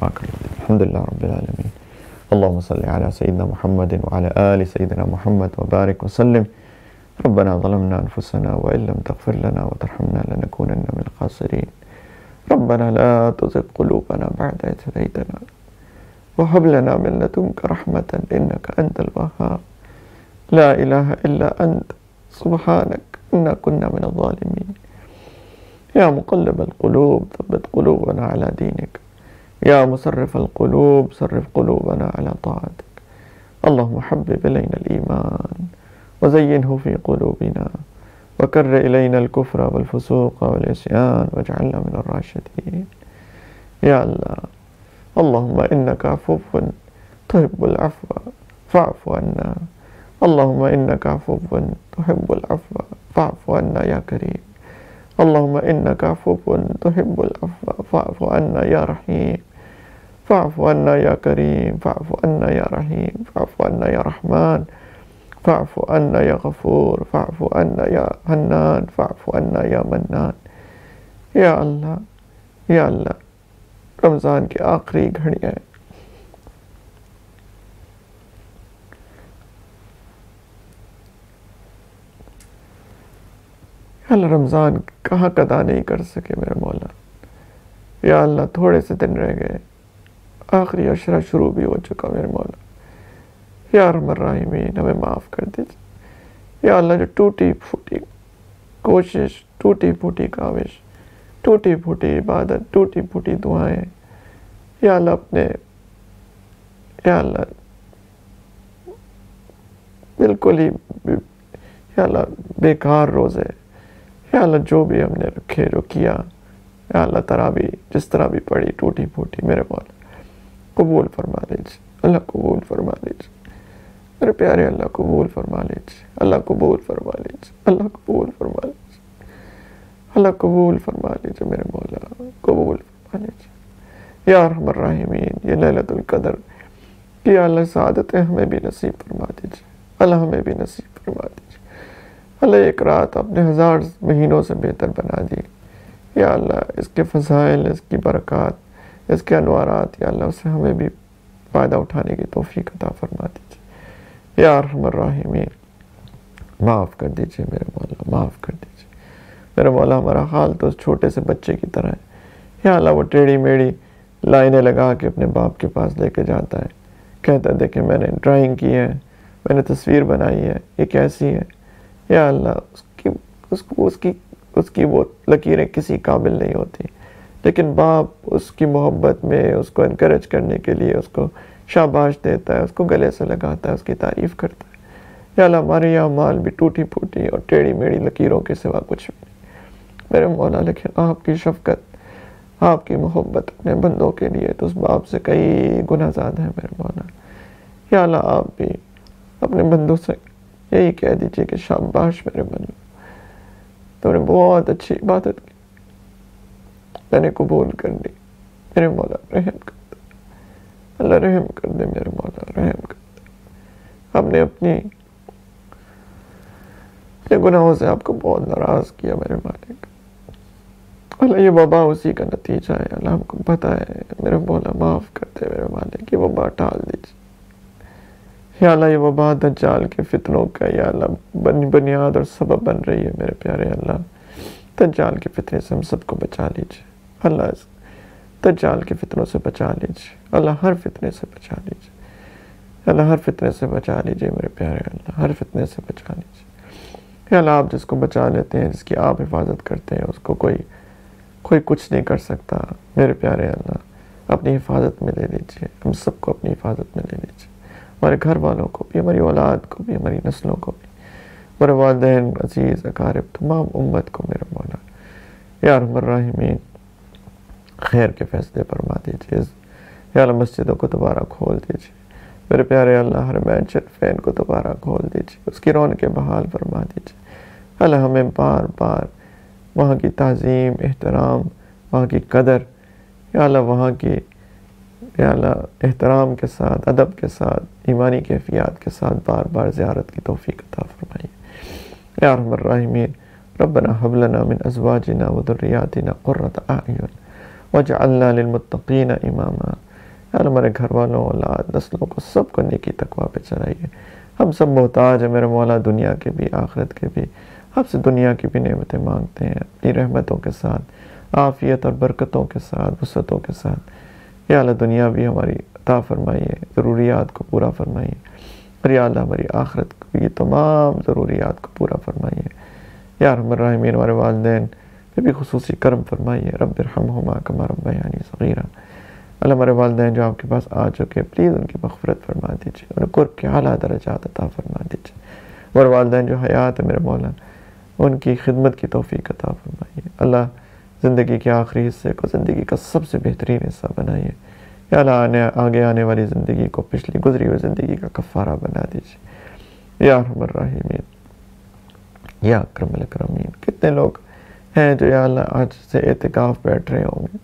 الحمدللہ رب العالمین. اللہم صلی علی سیدنا محمد وعلی آل سیدنا محمد وبارک وسلم ربنا ظلمنا أنفسنا وإن لم تغفر لنا وترحمنا لنكونن من الخاسرين. ربنا لا تزغ قلوبنا بعد إذ هديتنا وهب لنا من لدنك رحمة إنك أنت الوهاب. لا إله إلا أنت سبحانك إنا كنا من الظالمين. يا مقلب القلوب ثبت قلوبنا على دينك. يا مصرف القلوب صرف قلوبنا على طاعتك. اللهم حبب إلينا الإيمان وزينه في قلوبنا وكر إلينا الكفر والفسوق والعصيان واجعلنا من الراشدين. يا الله، اللهم إنك عفو تحب العفو فاعف عنا. اللهم إنك عفو تحب العفو فاعف عنا يا كريم. اللهم إنك عفو تحب العفو فاعف عنا يا رحيم. فاعف عنا يا كريم. فاعف عنا يا رحيم. فاعف عنا يا رحمن. فاعف عنا يا غفور. فاعف عنا يا حنان. فاعف عنا يا منان. یا اللہ، یا اللہ، رمضان کی آخری گھڑیاں ہیں، یا اللہ رمضان کا حق ادا نہیں کر سکے میرے مولا. یا اللہ تھوڑے سے دن رہ گئے، آخری عشرہ شروع بھی ہو چکا میرے مولا. یا ارحم الراحمین ہمیں معاف کر دیجیے. یا اللہ جو ٹوٹی پھوٹی کوشش، ٹوٹی پھوٹی کاوش، ٹوٹی پھوٹی عبادت، ٹوٹی پھوٹی دعائیں، یا اللہ اپنے، یا اللہ بالکل ہی، یا اللہ بیکار روزے، یا اللہ جو بھی ہم نے رکھے، جو کیا، یا اللہ تراویح جس طرح بھی پڑھی ٹوٹی پھوٹی، میرے مولا قبول فرما لیجیے. اللہ قبول فرما لیجیے میرے پیارے. اللہ قبول فرما لیجیے. اللہ قبول فرما لیجیے. اللہ قبول فرما لیجیے. اللہ قبول فرما لیجیے میرے مولا، قبول فرما لیجیے. یا ارحم الراحمین یہ لیلۃ القدر کی اللہ سعادتیں ہمیں بھی نصیب فرما دیجیے. اللہ ہمیں بھی نصیب فرما دیجیے. اللہ ایک رات اپنے 1000 مہینوں سے بہتر بنا دی. یا اللہ اس کے فضائل، اس کی برکات، اس کے انوارات، یا اللہ اسے ہمیں بھی فائدہ اٹھانے کی توفیق عطا فرما دیجیے. یا ارحم الراحمین معاف کر دیجیے میرے مولا، معاف کر دیجیے میرے مولا. ہمارا حال تو اس چھوٹے سے بچے کی طرح ہے. یا اللہ وہ ٹیڑھی میڑھی لائنیں لگا کے اپنے باپ کے پاس لے کے جاتا ہے، کہتا ہے دیکھیں میں نے ڈرائنگ کی ہے، میں نے تصویر بنائی ہے، یہ کیسی ہے. یا اللہ اس کی وہ لکیریں کسی قابل نہیں ہوتی، لیکن باپ اس کی محبت میں اس کو انکریج کرنے کے لیے اس کو شاباش دیتا ہے، اس کو گلے سے لگاتا ہے، اس کی تعریف کرتا ہے. یا اللہ ہمارے یہ اعمال بھی ٹوٹی پھوٹی اور ٹیڑھی میڑھی لکیروں کے سوا کچھ بھی نہیں میرے مولا. لیکن آپ کی شفقت، آپ کی محبت اپنے بندوں کے لیے تو اس باپ سے کئی گنا زیادہ ہے میرے مولا. یا اللہ آپ بھی اپنے بندوں سے یہی کہہ دیجئے کہ شاباش میرے بندو، تو نے بہت اچھی عبادت کی، میں نے قبول کر لی. میرے مولا رحم کر دے، اللہ رحم کر دے میرے مولا، رحم کر دے. ہم نے اپنے گناہوں سے آپ کو بہت ناراض کیا میرے مالک. اللہ یہ وبا اسی کا نتیجہ ہے، اللہ ہم کو پتہ ہے میرے مولا. معاف کر دے میرے مالک، یہ وبا ٹال دیجیے. یا اللہ یہ وبا دجال کے فتنوں کا یا اللہ بنیاد اور سبب بن رہی ہے میرے پیارے. اللہ دجال کے فتنے سے ہم سب کو بچا لیجیے. اللہ اس دجال کے فتنوں سے بچا لیجیے. اللہ ہر فتنے سے بچا لیجیے. اللہ ہر فتنے سے بچا لیجیے میرے پیارے. اللہ ہر فتنے سے بچا لیجیے. یا اللہ آپ جس کو بچا لیتے ہیں، جس کی آپ حفاظت کرتے ہیں، اس کو کوئی کچھ نہیں کر سکتا میرے پیارے. اللہ اپنی حفاظت میں لے لیجیے، ہم سب کو اپنی حفاظت میں لے لیجیے. ہمارے گھر والوں کو بھی، ہماری اولاد کو بھی، ہماری نسلوں کو بھی، ہمارے والدین، عزیز، اقارب، تمام امت کو میرے مولا. یا ارحم الراحمین خیر کے فیصلے فرما دیجیے. یا اللہ مسجدوں کو دوبارہ کھول دیجیے میرے پیارے. اللہ حرمین شریفین کو دوبارہ کھول دیجیے، اس کی رونقیں بحال فرما دیجیے. اللہ ہمیں بار بار وہاں کی تعظیم، احترام، وہاں کی قدر، یا اللہ وہاں کی یا اللہ احترام کے ساتھ، ادب کے ساتھ، ایمانی کیفیات کے ساتھ بار بار زیارت کی توفیق عطا فرمائیے. یا ارحم الراحمین ربنا هب لنا من ازواجنا وذریاتنا قرۃ اعین واجعلنا للمتقین اماما. یا اللہ ہمارے گھر والوں، اولاد، نسلوں کو سب کو نیکی تقویٰ پہ چلائیے. ہم سب محتاج ہیں میرے مولا، دنیا کے بھی آخرت کے بھی. آپ سے دنیا کی بھی نعمتیں مانگتے ہیں اپنی رحمتوں کے ساتھ، عافیت اور برکتوں کے ساتھ، وسعتوں کے ساتھ. یا اللہ دنیا بھی ہماری عطا فرمائیے، ضروریات کو پورا فرمائیے، اور یا اللہ ہماری آخرت کی یہ تمام ضروریات کو پورا فرمائیے. یا ارحم الراحمین ہمارے والدین پہ بھی خصوصی کرم فرمائیے. رب ارحمہما کما ربیانی صغیرا. اللہ ہمارے والدین جو آپ کے پاس آ چکے، پلیز ان کی مغفرت فرما دیجیے، انہیں قرب کے اعلیٰ درجات عطا فرما دیجیے. ہمارے والدین جو حیات ہے میرے مولا، ان کی خدمت کی توفیق عطا فرمائیے. اللہ زندگی کے آخری حصے کو زندگی کا سب سے بہترین حصہ بنائیے. یا اللہ آگے آنے والی زندگی کو پچھلی گزری ہوئی زندگی کا کفارہ بنا دیجیے. یا ارحم الراحمین، یا اکرم الاکرمین. کتنے لوگ ہیں جو یا اللہ آج سے اعتکاف بیٹھ رہے ہوں گے.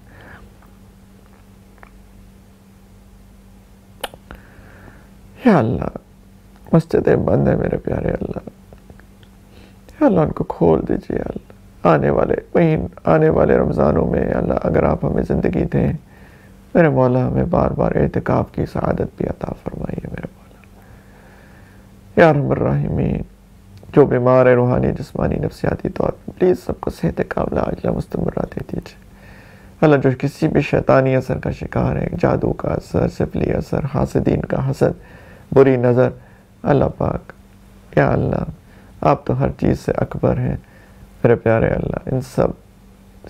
یا اللہ مسجدیں بند ہیں میرے پیارے اللہ، یا اللہ ان کو کھول دیجیے. اللہ آنے والے رمضانوں میں یا اللہ اگر آپ ہمیں زندگی دیں میرے مولا، ہمیں بار بار اعتکاف کی سعادت بھی عطا فرمائیے میرے مولا. یا ارحم الراحمین، جو بیمار ہے روحانی جسمانی نفسیاتی طور پر، پلیز سب کو صحت کاملہ عاجلہ مستمرہ دے دیجیے. اللہ جو کسی بھی شیطانی اثر کا شکار ہے، جادو کا اثر، سفلی اثر، حاسدین کا حسد، بری نظر، اللہ پاک یا اللہ آپ تو ہر چیز سے اکبر ہیں میرے پیارے اللہ. ان سب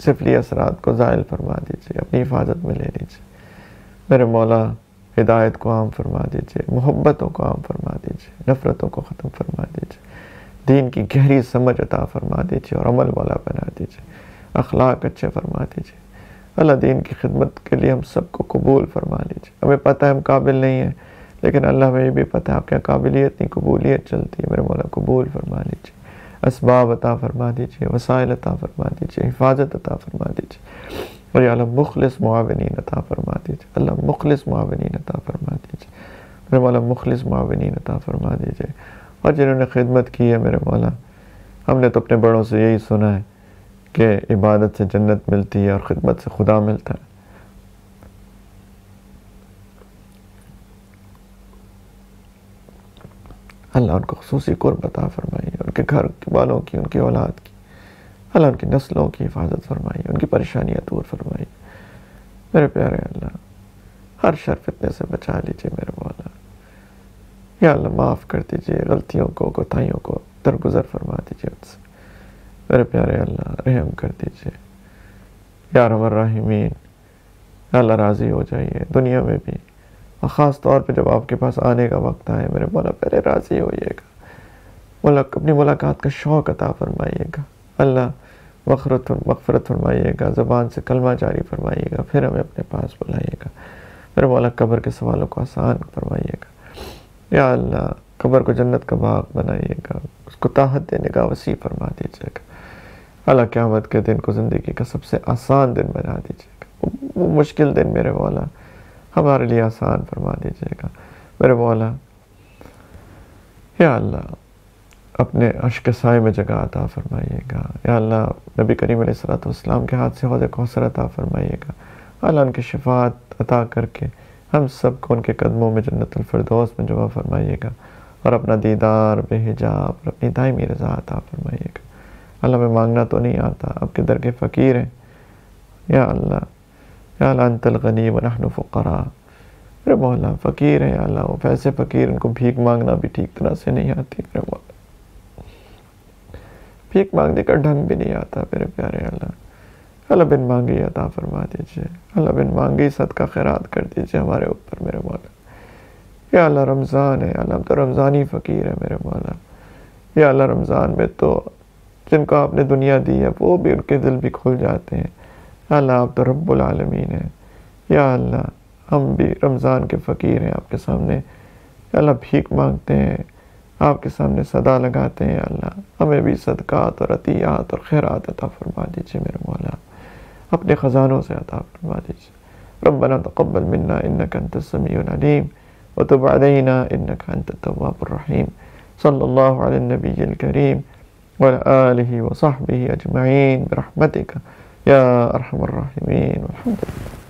سفلی اثرات کو زائل فرما دیجیے، اپنی حفاظت میں لے لیجیے میرے مولا. ہدایت کو عام فرما دیجیے، محبتوں کو عام فرما دیجیے، نفرتوں کو ختم فرما دیجیے، دین کی گہری سمجھ عطا فرما دیجیے اور عمل والا بنا دیجیے، اخلاق اچھے فرما دیجیے. اللہ دین کی خدمت کے لیے ہم سب کو قبول فرما لیجیے. ہمیں پتہ ہے ہم قابل نہیں ہیں، لیکن اللہ ہمیں یہ بھی پتہ ہے آپ کے قابلیت نہیں، قبولیت چلتی ہے. میرے مولا قبول فرما لیجیے، اسباب عطا فرما دیجیے، وسائل عطا فرما دیجیے، حفاظت عطا فرما دیجیے، اور یا اللہ مخلص معاونین عطا فرما دیجیے. اللہ مخلص معاونین عطا فرما دیجیے میرے مولا، مخلص معاونین عطا فرما دیجیے. اور جنہوں نے خدمت کی ہے میرے مولا، ہم نے تو اپنے بڑوں سے یہی سنا ہے کہ عبادت سے جنت ملتی ہے اور خدمت سے خدا ملتا ہے. اللہ ان کو خصوصی قرب عطا فرمائیے، ان کے گھر والوں کی، ان کی اولاد کی. اللہ ان کی نسلوں کی حفاظت فرمائیے، ان کی پریشانیاں دور فرمائیے میرے پیارے اللہ. ہر شر فتنے سے بچا لیجیے میرے مولا. یا اللہ معاف کر دیجیے غلطیوں کو، کوتاہیوں کو درگزر فرما دیجیے ان سے میرے پیارے اللہ. رحم کر دیجیے یا ارحم الراحمین. یا اللہ راضی ہو جائیے دنیا میں بھی، اور خاص طور پہ جب آپ کے پاس آنے کا وقت آئے میرے مولا پہلے راضی ہوئیے گا. اپنی ملاقات کا شوق عطا فرمائیے گا. اللہ مغفرت فرمائیے گا، زبان سے کلمہ جاری فرمائیے گا، پھر ہمیں اپنے پاس بلائیے گا میرے مولا. قبر کے سوالوں کو آسان فرمائیے گا یا اللہ. قبر کو جنت کا باغ بنائیے گا، اس کو طاقت دینے کا وسیع فرما دیجیے گا. اللہ قیامت کے دن کو زندگی کا سب سے آسان دن بنا دیجیے گا. وہ مشکل دن میرے مولا ہمارے لیے آسان فرما دیجیے گا میرے مولا. یا اللہ اپنے عرش کے سائے میں جگہ عطا فرمائیے گا. یا اللہ نبی کریم علیہ الصلوۃ والسلام کے ہاتھ سے حوض کوثر عطا فرمائیے گا. اللہ ان کی شفاعت عطا کر کے ہم سب کو ان کے قدموں میں جنت الفردوس میں جمع فرمائیے گا، اور اپنا دیدار بے حجاب اور اپنی دائمی رضا عطا فرمائیے گا. اللہ ہمیں مانگنا تو نہیں آتا، آپ کے در کے فقیر ہیں یا اللہ. یا اللہ انت الغنی ونحن فقراء. میرے مولا فقیر ہیں یا اللہ، وہ پیسے فقیر، ان کو بھیک مانگنا بھی ٹھیک طرح سے نہیں آتی میرے مولا. بھیک مانگنے کا ڈھنگ بھی نہیں آتا میرے پیارے اللہ. اللہ بن مانگی عطا فرما دیجیے. اللہ بن مانگی صدقہ خیرات کر دیجیے ہمارے اوپر میرے مولا. یا اللہ رمضان ہے، اللہ ہم تو رمضانی فقیر ہے میرے مولا. یا اللہ رمضان میں تو جن کو آپ نے دنیا دی ہے وہ بھی ان کے دل بھی کھل جاتے ہیں. یا اللہ آپ تو رب العالمین ہیں. یا اللہ ہم بھی رمضان کے فقیر ہیں آپ کے سامنے. یا اللہ بھیک مانگتے ہیں آپ کے سامنے، صدا لگاتے ہیں. اللہ ہمیں بھی صدقات اور عطیات اور خیرات عطا فرما دیجیے میرے مولا، اپنے خزانوں سے عطا فرما دیجیے. ربنا تقبل منا انك انت السميع العليم وتب علينا انك انت التواب الرحيم. صلى الله على النبي الكريم وعلى آله وصحبه أجمعين برحمتك يا أرحم الراحمين والحمد لله.